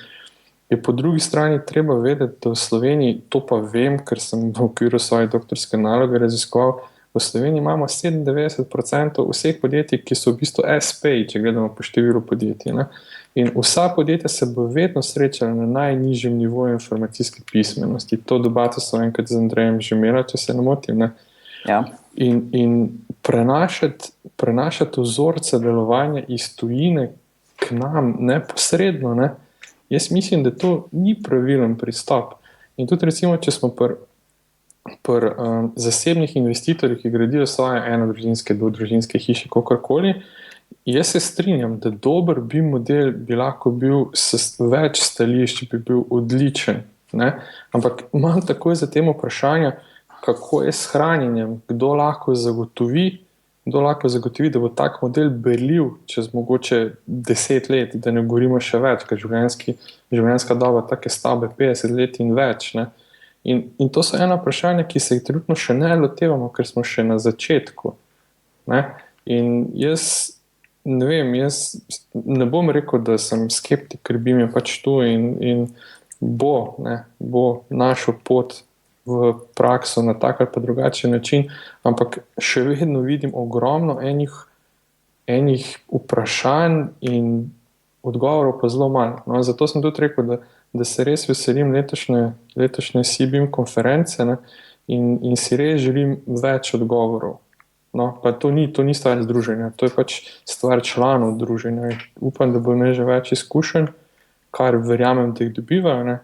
S3: je po drugi strani treba vedeti, da v Sloveniji, to pa vem, ker sem v okviru svoje doktorske naloge raziskoval, v Sloveniji imamo 97% vseh podjetij, ki so v bistvu SP, če gledamo po številu podjetij. Ne. In vsa podjetja se bo vedno srečala na najnižjem nivoju informacijske pismenosti. To debato so enkrat z Andrejem že imela, če se ne motim. Ne.
S2: Ja.
S3: In prenašati vzorce delovanja iz tujine k nam neposredno, ne, jaz mislim, da to ni pravilen pristop. In tudi recimo, če smo pri zasebnih investitorjih, ki gradijo svoje enodružinske, dvodružinske hiše, kakorkoli, jaz se strinjam, da dober BIM model bi lahko bil s več stališč, bi bil odličen. Ne? Ampak imam takoj za tem vprašanje, kako je s hranjenjem, kdo lahko zagotovi, da bo tak model berljiv čez mogoče 10 let, da ne govorimo še več, ker življenjska doba take stavbe 50 let in več. Ne? In to so ena vprašanja, ki se jih trenutno še ne lotevamo, ker smo še na začetku. Ne? In jaz ne vem, jaz ne bom rekel, da sem skeptik, ker BIM je pač tu in bo našel pot v prakso na tak ali pa drugačen način, ampak še vedno vidim ogromno enih vprašanj in odgovorov pa zelo malo. No, zato sem tudi rekel, da se res veselim letošnje CBIM konference, ne, in si res želim več odgovorov. No, pa to ni stvar združenja, to je pač stvar članov združenja. Upam, da bo imel že več izkušenj, kar verjamem, da jih dobivajo, ne,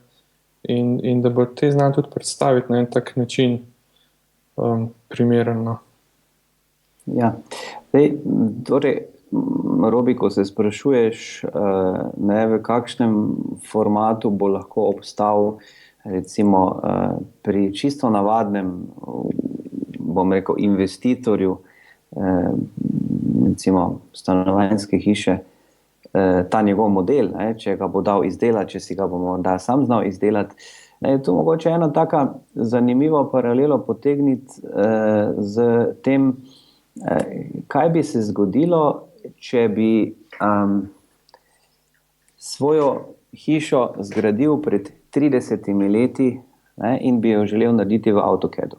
S3: in da bo te znal tudi predstaviti na en tak način primeren. No.
S2: Ja, torej, Robi, ko se sprašuješ, ne, v kakšnem formatu bo lahko obstal recimo pri čisto navadnem, bom rekel, investitorju, recimo stanovanjske hiše, ta njegov model, ne, če ga bo dal izdelati, če si ga bo morda sam znal izdelati. Je tu mogoče eno tako zanimivo paralelo potegniti z tem, kaj bi se zgodilo, če bi svojo hišo zgradil pred 30 leti, ne, in bi jo želel narediti v AutoCAD-u.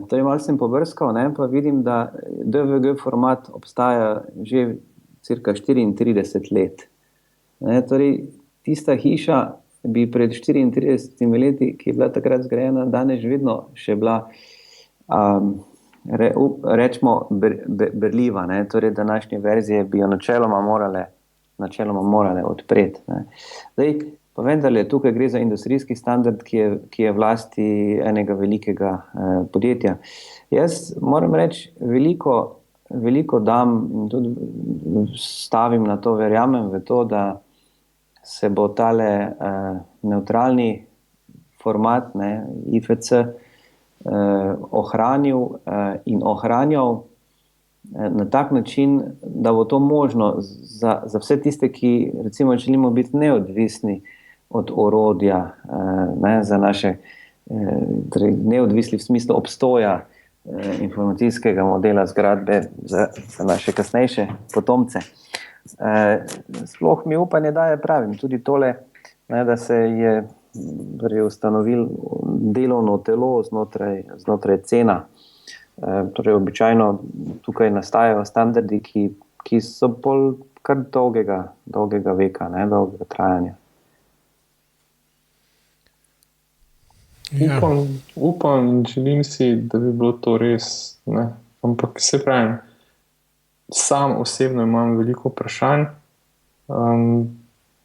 S2: Torej, malo sem pobrskal, ne, pa vidim, da DVG format obstaja že cirka 34 let. Ne, torej, tista hiša bi pred 34 leti, ki je bila takrat zgrajena, danes vedno še bila rečemo berljiva, ne, torej današnje verzije bi jo načeloma morale odpreti. Ne. Zdaj, pa vendarle, tukaj gre za industrijski standard, ki je v lasti enega velikega podjetja. Jaz moram reči, veliko dam in tudi stavim na to, verjamem v to, da se bo tale nevtralni format, ne, IFC, ohranil in ohranjal na tak način, da bo to možno za vse tiste, ki recimo želimo biti neodvisni od orodja, ne, za naše, torej neodvisni v smislu obstoja informacijskega modela zgradbe za naše kasnejše potomce. Sploh mi upanje daje, pravim, tudi tole, ne, da se je ustanovil delovno telo znotraj cena. Torej, običajno tukaj nastajajo standardi, ki so bolj kar dolgega veka, ne, dolgega trajanja.
S3: Ja. Upam in želim si, da bi bilo to res, ne. Ampak se pravim, sam osebno imam veliko vprašanj,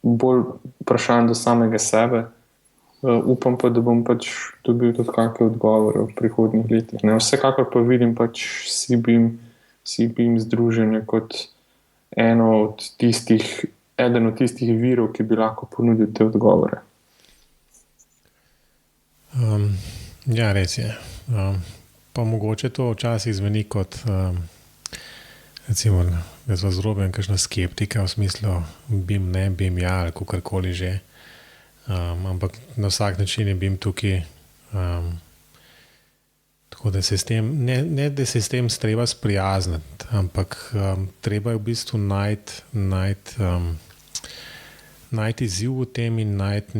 S3: bolj vprašanj do samega sebe. Upam pa, da bom pač dobil tudi kakšne odgovore v prihodnjih letih. Ne. Vsekakor pa vidim pač CBIM združenje kot eden od tistih virov, ki bi lahko ponudil te odgovore.
S1: Ja, res je. Pa mogoče to včasih zveni kot recimo, jaz vas zrobim kakšna skeptika v smislu BIM ne, BIM ja ali kakorkoli že. Ampak na vsak način je BIM tukaj. Tako da se s tem, ne da se s tem treba sprijazniti, ampak treba je v bistvu najti izziv v tem in najti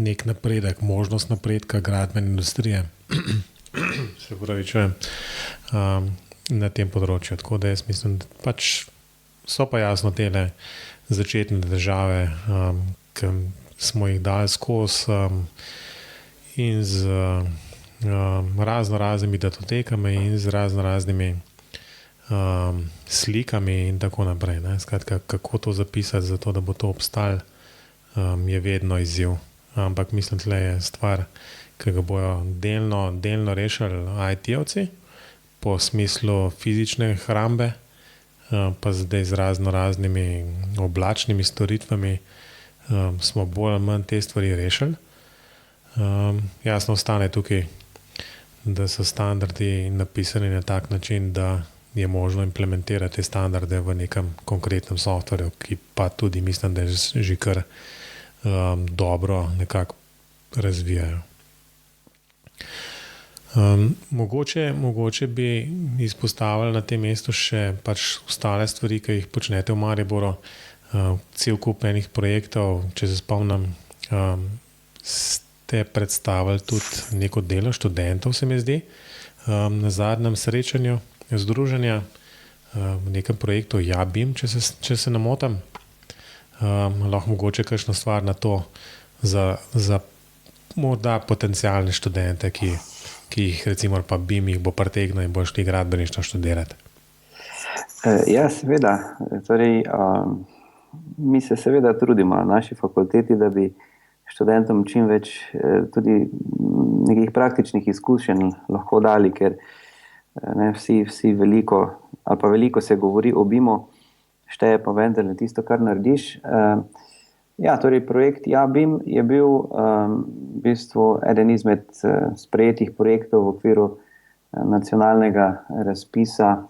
S1: nek napredek, možnost napredka gradbene industrije. Se pravi, na tem področju. Tako da jaz mislim, da pač so pa jasno tele začetne države, ki smo jih dali skozi in z raznoraznimi datotekami in z raznoraznimi slikami in tako naprej. Skratka, kako to zapisati, zato da bo to obstal, je vedno izziv. Ampak mislim, tle je stvar, ki ga bojo delno rešili IT-ovci po smislu fizične hrambe, pa zdaj z raznoraznimi oblačnimi storitvami smo bolj ali manj te stvari rešili. Jasno ostane tukaj, da so standardi napisani na tak način, da je možno implementirati te standarde v nekem konkretnem softverju, ki pa tudi mislim, da je že kar dobro nekako razvijajo. Mogoče bi izpostavili na tem mestu še pač ostale stvari, ki jih počnete v Mariboru, cel kup enih projektov. Če se spomnim, ste predstavili tudi neko delo študentov, se mi zdi, na zadnjem srečanju združenja v nekem projektu BIM, če se ne motim. Lahko mogoče kakšno stvar na to za morda potencialne študente, ki jih recimo pa BIM jih bo pritegnil in bo šli gradbeništvo študirati.
S2: Ja, seveda. Torej, mi se seveda trudimo na naši fakulteti, da bi študentom čim več tudi nekih praktičnih izkušenj lahko dali, ker vsi veliko se govori o BIM-u, šteje pa vendar tisto, kar narediš. Ja, torej projekt BIM je bil v bistvu eden izmed sprejetih projektov v okviru nacionalnega razpisa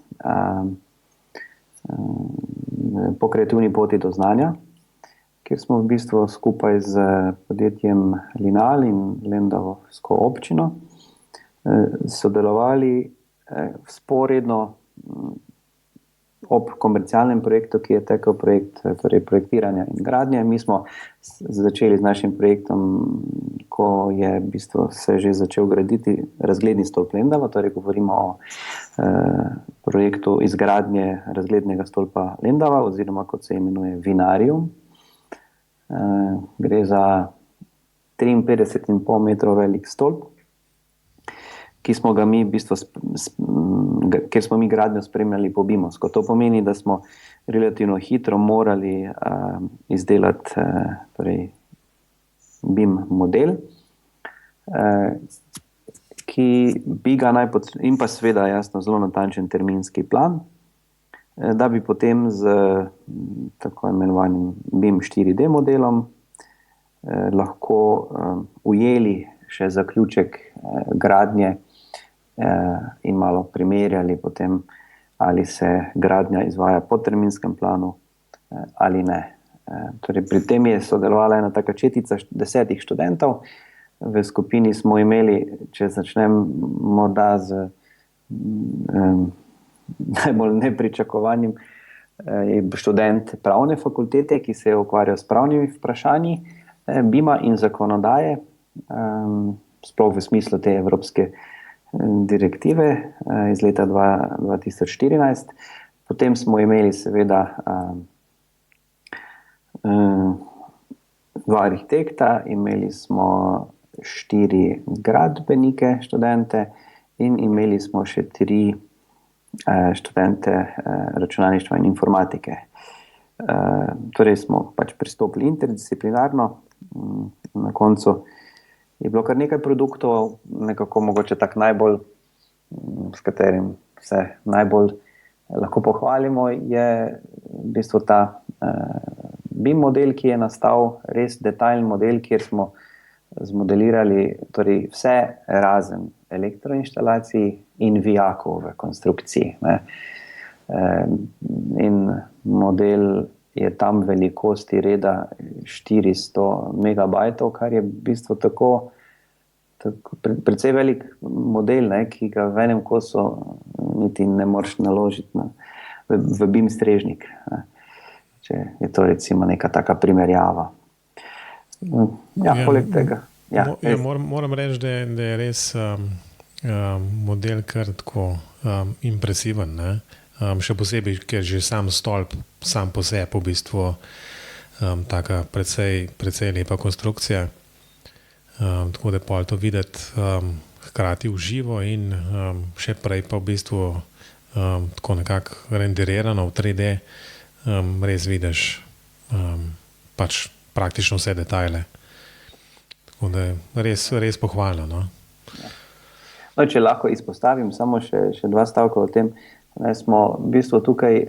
S2: po kreativni poti do znanja, kjer smo v bistvu skupaj z podjetjem Linal in Lendavsko občino sodelovali vzporedno ob komercialnem projektu, ki je tekel torej projektiranja in gradnje. Mi smo začeli z našim projektom, ko je v bistvu se že začel graditi razgledni stolp Lendava, torej govorimo o projektu izgradnje razglednega stolpa Lendava, oziroma kot se imenuje Vinarium. Gre za 53,5 metrov velik stolp, ki smo ga mi v bistvu ker smo mi gradnjo spremljali po BIM-ovsko. To pomeni, da smo relativno hitro morali izdelati torej BIM model, ki bi ga in pa seveda jasno zelo natančen terminski plan, da bi potem z tako imenovanim BIM 4D modelom lahko ujeli še zaključek gradnje in malo primerjali potem, ali se gradnja izvaja po terminskem planu ali ne. Torej, pri tem je sodelovala ena taka četica 10 študentov. V skupini smo imeli, če začnem morda z najbolj nepričakovanim, študent pravne fakultete, ki se je ukvarjal s pravnimi vprašanji BIM-a in zakonodaje, sploh v smislu te evropske direktive iz leta 2014. Potem smo imeli seveda dva arhitekta, imeli smo 4 gradbenike, študente, in imeli smo še 3 študente računalništva in informatike. Torej smo pač pristopili interdisciplinarno. Na koncu je bilo kar nekaj produktov, nekako mogoče tak najbolj, s katerim se najbolj lahko pohvalimo, je v bistvu ta BIM model, ki je nastal, res detajlen model, kjer smo zmodelirali torej vse razen elektroinštalacij in vijakov v konstrukciji. Ne. In model je tam velikosti reda 400 megabajtov, kar je v bistvu tako precej velik model, ne, ki ga v enem kosu niti ne moreš naložiti v BIM strežnik. Ne. Če je to recimo neka taka primerjava. Poleg tega.
S1: Moram reči, da je res model kar tako impresiven, ne? Še posebej, ker že sam stolp, sam po sebi v bistvu taka precej lepa konstrukcija. Tako da pol to videti hkrati v živo in še prej pa v bistvu tako nekako renderirano v 3D, res vidiš pač praktično vse detajle. Tako da res pohvalno. No?
S2: No, če lahko izpostavim samo še 2 stavka o tem, ne, smo v bistvu tukaj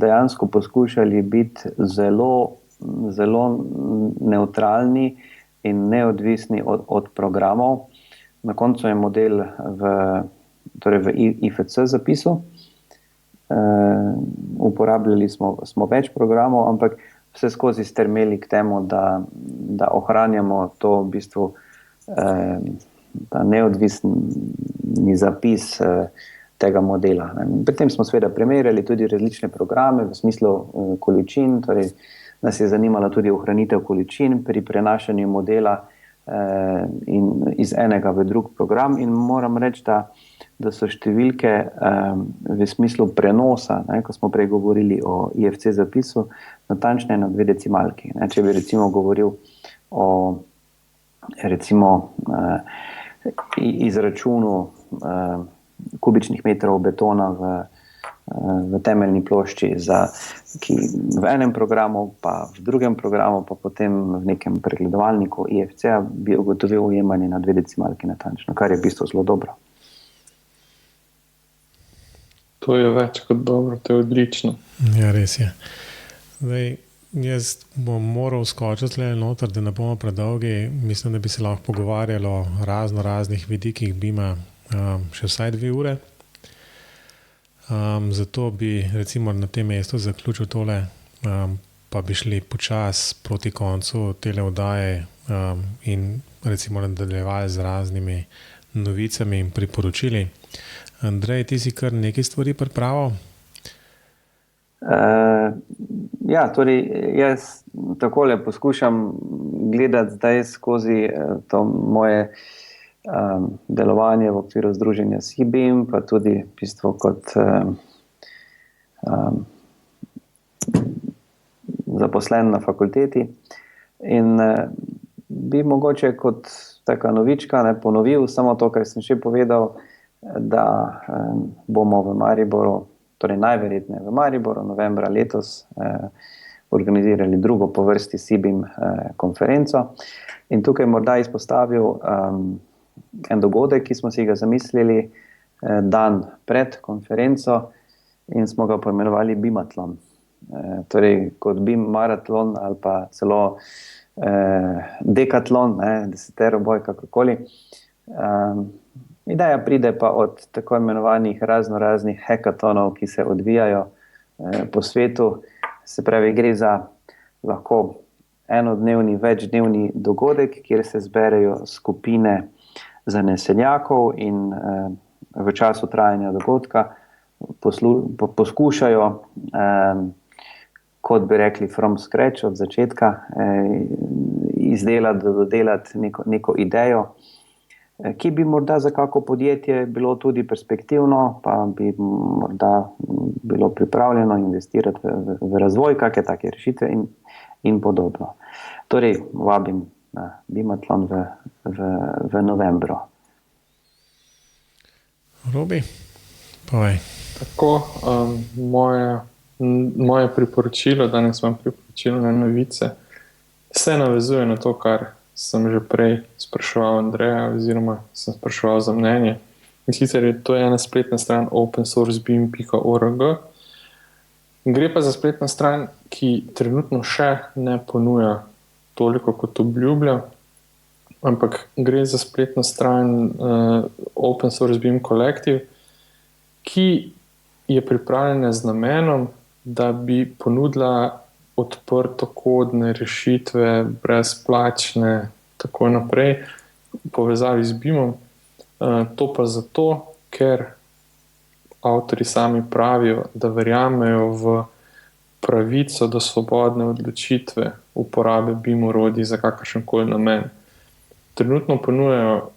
S2: dejansko poskušali biti zelo, zelo nevtralni in neodvisni od programov. Na koncu je model v IFC zapisu. Uporabljali smo več programov, ampak vse skozi strmeli k temu, da ohranjamo to v bistvu ta neodvisni zapis tega modela. Pri tem smo seveda primerjali tudi različne programe v smislu količin, torej nas je zanimala tudi ohranitev količin pri prenašanju modela iz enega v drug program in moram reči, da so številke v smislu prenosa, ne, ko smo prej govorili o IFC zapisu, natančne na 2 decimalki. Ne, če bi recimo govoril o izračunu kubičnih metrov betona v temeljni plošči ki v enem programu, pa v drugem programu, pa potem v nekem pregledovalniku IFC-a bi ugotovil ujemanje na 2 decimalki natančno, kar je v bistvu zelo dobro.
S3: To je več kot dobro, to je odlično.
S1: Ja, res je. Zdaj, jaz bom moral skočiti le noter, da ne bomo predolgi. Mislim, da bi se lahko pogovarjali o raznih vidikih BIM-a še vsaj 2 ure. Zato bi recimo na tem mestu zaključil tole, pa bi šli počas proti koncu tele oddaje in recimo nadaljevali z raznimi novicami in priporočili. Andrej, ti si kar nekaj stvari pripravil?
S2: Ja, torej jaz takole poskušam gledati zdaj skozi to moje delovanje v okviru združenja SIBIM, pa tudi v bistvu kot zaposlen na fakulteti. In bi mogoče kot taka novička ponovil samo to, kar sem še povedal, da bomo v Mariboru, torej najverjetneje v Mariboru, novembra letos organizirali drugo po vrsti SIBIM konferenco. In tukaj morda izpostavil en dogodek, ki smo si ga zamislili dan pred konferenco in smo ga poimenovali BIMatlon. Torej kot BIM maratlon ali pa celo dekatlon, deseteroboj, kakorkoli. Ideja pride pa od tako imenovanih raznih hackathonov, ki se odvijajo po svetu. Se pravi, gre za lahko enodnevni, večdnevni dogodek, kjer se zberejo skupine zanesenjakov in v času trajanja dogodka poskušajo, kot bi rekli from scratch, od začetka, izdelati, dodelati neko idejo, ki bi morda za kako podjetje bilo tudi perspektivno, pa bi morda bilo pripravljeno investirati v razvoj kakšne take rešitve in podobno. Torej, vabim na BIMatlon v novembru.
S1: Robi, povej.
S3: Tako, moje priporočilo, danes imam priporočilo na novice, se navezuje na to, kar sem že prej spraševal Andreja, oziroma sem spraševal za mnenje. In sicer je to ena spletna stran opensourcebim.org. Gre pa za spletno stran, ki trenutno še ne ponuja toliko kot obljublja. ampak gre za spletno stran Open Source BIM Collective, ki je pripravljena z namenom, da bi ponudila odprto kodne rešitve, brezplačne, tako naprej, v povezavi z BIM-om. To pa zato, ker avtori sami pravijo, da verjamejo v pravico do svobodne odločitve uporabe BIM orodij za kakršenkoli namen. Trenutno ponujajo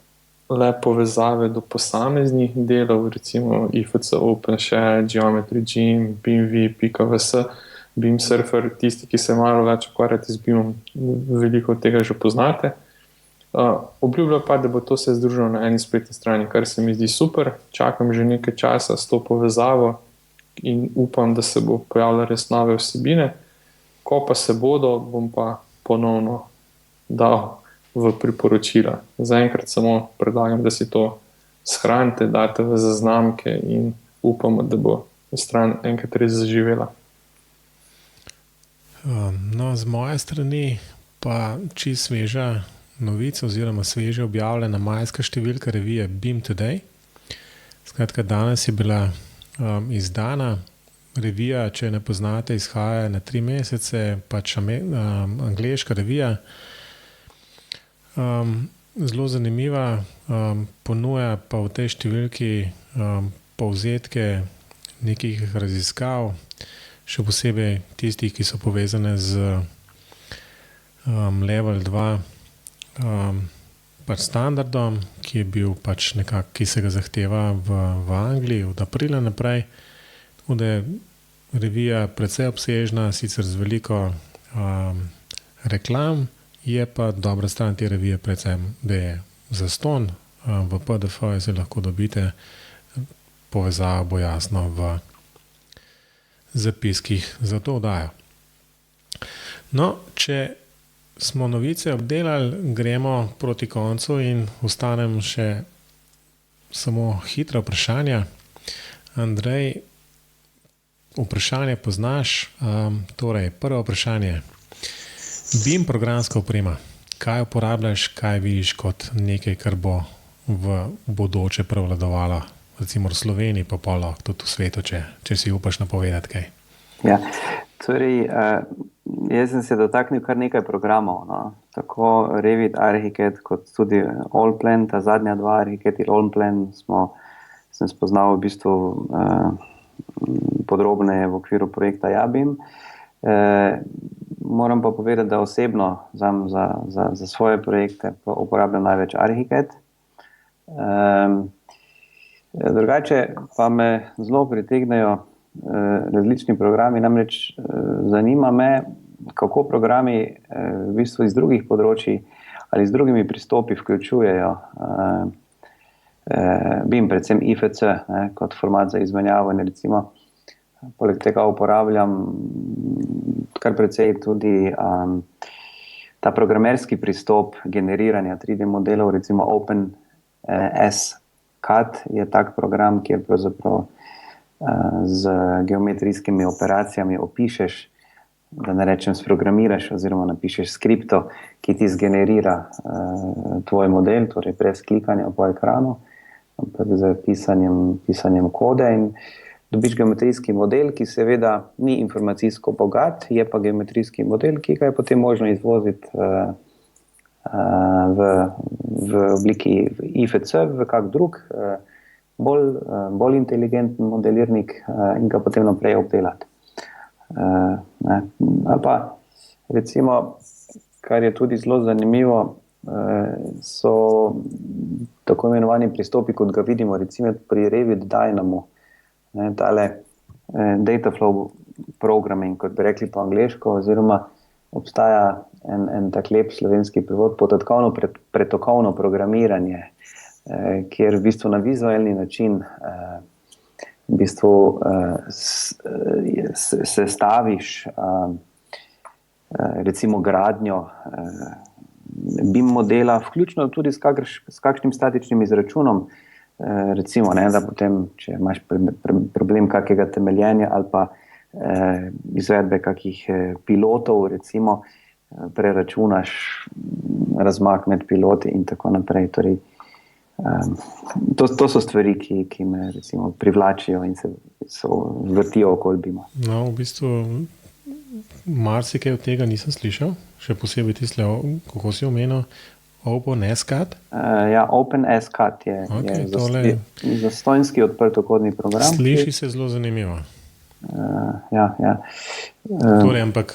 S3: le povezave do posameznih delov, recimo IFC, OpenShell, Geometry Gym, BIMV, PKVS, BIM Surfer, tisti, ki se malo več ukvarjate z BIM-om, veliko tega že poznate. Obljublja pa, da bo to se združilo na eni spletni strani, kar se mi zdi super. Čakam že nekaj časa s to povezavo in upam, da se bo pojavila res nove vsebine. Ko pa se bodo, bom pa ponovno dal v priporočila. Zaenkrat samo predlagam, da si to shranite, date v zaznamke in upamo, da bo stran enkrat res zaživela.
S1: No, z moje strani pa čisto sveža novica oziroma sveže objavljena majska številka revije BIM Today. Skratka, danes je bila izdana. Revija, če ne poznate, izhaja na 3 mesece, pač angleška revija. Zelo zanimiva, ponuja pa v tej številki povzetke nekih raziskav, še posebej tistih, ki so povezane z level 2 pač standardom, ki je bil pač nekako, ki se ga zahteva v Angliji od aprila naprej. Tako da je revija precej obsežna, sicer z veliko reklam, je pa dobra stran te revije predvsem, da je zastonj. V PDF-ju se lahko dobite, povezava bo jasno v zapiskih za to oddajo. No, če smo novice obdelali, gremo proti koncu in ostanem še samo hitra vprašanja. Andrej, vprašanje poznaš, torej prvo vprašanje. BIM programska oprema. Kaj uporabljaš, kaj vidiš kot nekaj, kar bo v bodoče prevladovalo, recimo v Sloveniji, pa polo tudi v svetu, če si upaš napovedati kaj?
S2: Ja, torej, jaz sem se dotaknil kar nekaj programov, no? Tako Revit, Archicad, kot tudi Allplan, ta zadnja dva, Archicad in Allplan, sem spoznal v bistvu podrobneje v okviru projekta JABIM. Moram pa povedati, da osebno za svoje projekte uporabljam največ Archicad. Drugače pa me zelo pritegnejo različni programi, namreč zanima me, kako programi v bistvu iz drugih področij ali z drugimi pristopi vključujejo BIM, predvsem IFC, kot format za izmenjavo. In recimo, poleg tega uporabljam kar precej tudi ta programerski pristop generiranja 3D modelov, recimo OpenSCAD je tak program, kjer pravzaprav z geometrijskimi operacijami opišeš, da ne rečem sprogramiraš oziroma napišeš skripto, ki ti zgenerira tvoj model, torej brez klikanja po ekranu, ampak z pisanjem kode in dobiš geometrijski model, ki seveda ni informacijsko bogat, je pa geometrijski model, ki ga je potem možno izvoziti v obliki IFC, v kak drug, bolj inteligenten modelirnik in ga potem naprej obdelati. Ali pa recimo, kar je tudi zelo zanimivo, so tako imenovani pristopi, kot ga vidimo recimo pri Revit Dynamo, tale data flow programming, kot bi rekli po angleško, oziroma obstaja en tak lep slovenski prevod, pretokovno programiranje, kjer v bistvu na vizualni način v bistvu sestaviš recimo gradnjo BIM modela, vključno tudi s kakšnim statičnim izračunom, recimo, da potem, če imaš problem kakega temeljenja ali pa izvedbe kakih pilotov, recimo, preračunaš razmak med piloti in tako naprej. Torej, to so stvari, ki me recimo privlačijo in se vrtijo okoli BIM-a.
S1: No, v bistvu marsikaj od tega nisem slišal, še posebej tiste, kako si omenil, OpenSCAD.
S2: Ja, OpenSCAD je zastonjski odprtokodni program.
S1: Sliši se zelo zanimivo.
S2: Ja.
S1: Torej, ampak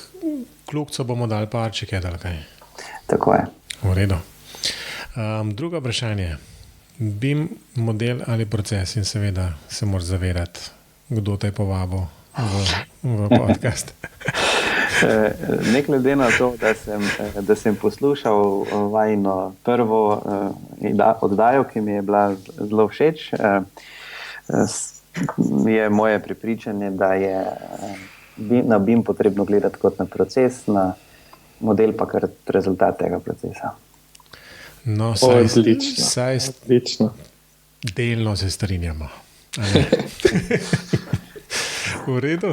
S1: kljukico bomo dali parček, ali kaj?
S2: Tako je.
S1: V redu. Drugo vprašanje. BIM model ali proces, in seveda se moraš zavedati, kdo te je povabil v podcast.
S2: Ne glede na to, da sem poslušal vajino prvo oddajo, ki mi je bila zelo všeč, je moje prepričanje, da je na BIM potrebno gledati kot na proces, na model pa kot rezultat tega procesa.
S1: No,
S3: odlično.
S1: Delno se strinjamo. V redu.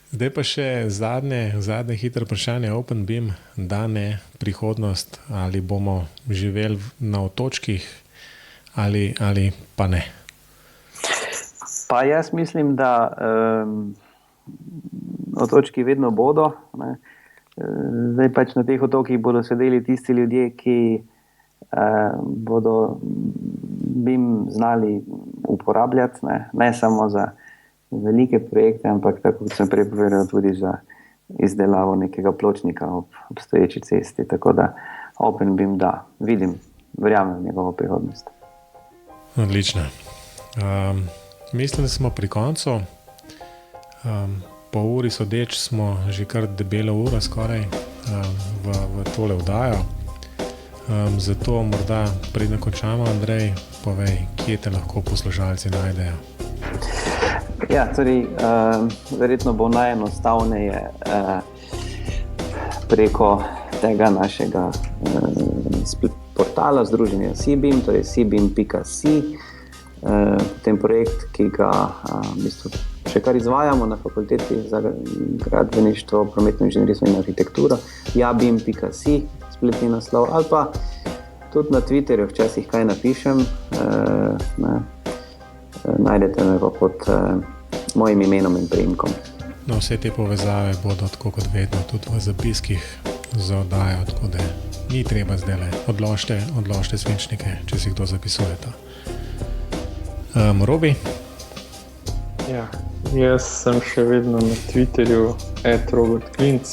S1: Zdaj pa še zadnje hitro vprašanje. OpenBIM, da ne prihodnost, ali bomo živeli na otočkih ali pa ne?
S2: Pa jaz mislim, da otočki vedno bodo. Ne. Zdaj pač na teh otokih bodo sedeli tisti ljudje, ki bodo BIM znali uporabljati, ne samo za velike projekte, ampak tako kot sem prej povedal, tudi za izdelavo nekega pločnika ob obstoječi cesti. Tako da OpenBIM da, verjamem njegovo prihodnost.
S1: Odlično. Mislim, da smo pri koncu. Po uri sodeč smo že kar debelo uro skoraj v tole vdajo. Zato morda preden končamo, Andrej, povej, kje te lahko poslušalci najdejo.
S2: Ja, torej, verjetno bo najenostavneje preko tega našega portala združenja CBIM, torej cbim.si. Potem projekt, ki ga v bistvu še kar izvajamo na fakulteti za gradbeništvo, prometno inženirstvo in arhitekturo, jabim.si, spletni naslov, ali pa tudi na Twitterju včasih kaj napišem. Najdete me pa pod mojim imenom in priimkom.
S1: No, vse te povezave bodo tako kot vedno tudi v zapiskih za oddajo, tako da ni treba zdajle. Odložite svinčnike, če si kdo zapisuje to. Robi?
S3: Ja, jaz sem še vedno na Twitterju @RobertKlinc,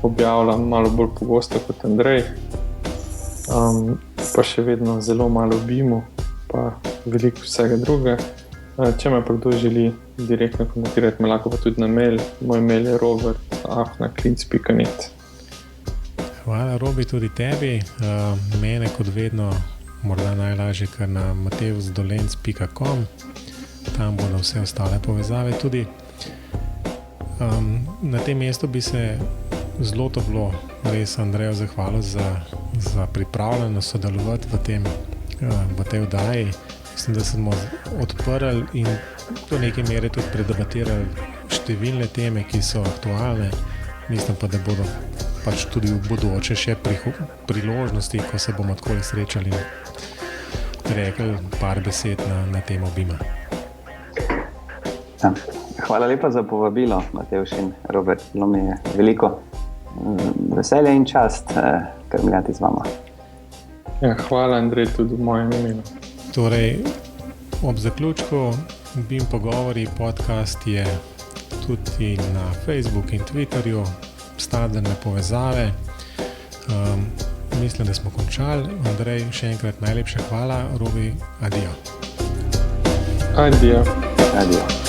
S3: objavljam malo bolj pogosto kot Andrej, pa še vedno zelo malo v BIM-u, pa veliko vsega druga. Če me pa kdo želi direktno kontaktirati, me lahko pa tudi na mail. Moj mail je robert@klinc.net.
S1: Hvala, Robi, tudi tebi. Mene kot vedno morda najlažje kar na matevsdolenc.com. Tam bodo vse ostale povezave tudi. Na tem mestu bi se zelo toplo res Andreju zahvalil za pripravljenost sodelovati v tej vdaji. Mislim, da smo odprli in do neke mere tudi predebatirali številne teme, ki so aktualne. Mislim pa, da bodo pač tudi v bodoče še priložnosti, ko se bomo tako srečali in rekli par besed na temo BIM-a.
S2: Ja. Hvala lepa za povabilo, Matevž in Robert. Bilo mi je veliko veselja in čast krmljati z vama.
S3: Ja, hvala, Andrej, tudi v mojem imenu.
S1: Torej, ob zaključku BIM pogovori podcast je tudi na Facebooku in Twitterju, standardne povezave. Mislim, da smo končali. Andrej, še enkrat najlepša hvala. Robi, adijo.
S3: Adijo.
S2: Adijo.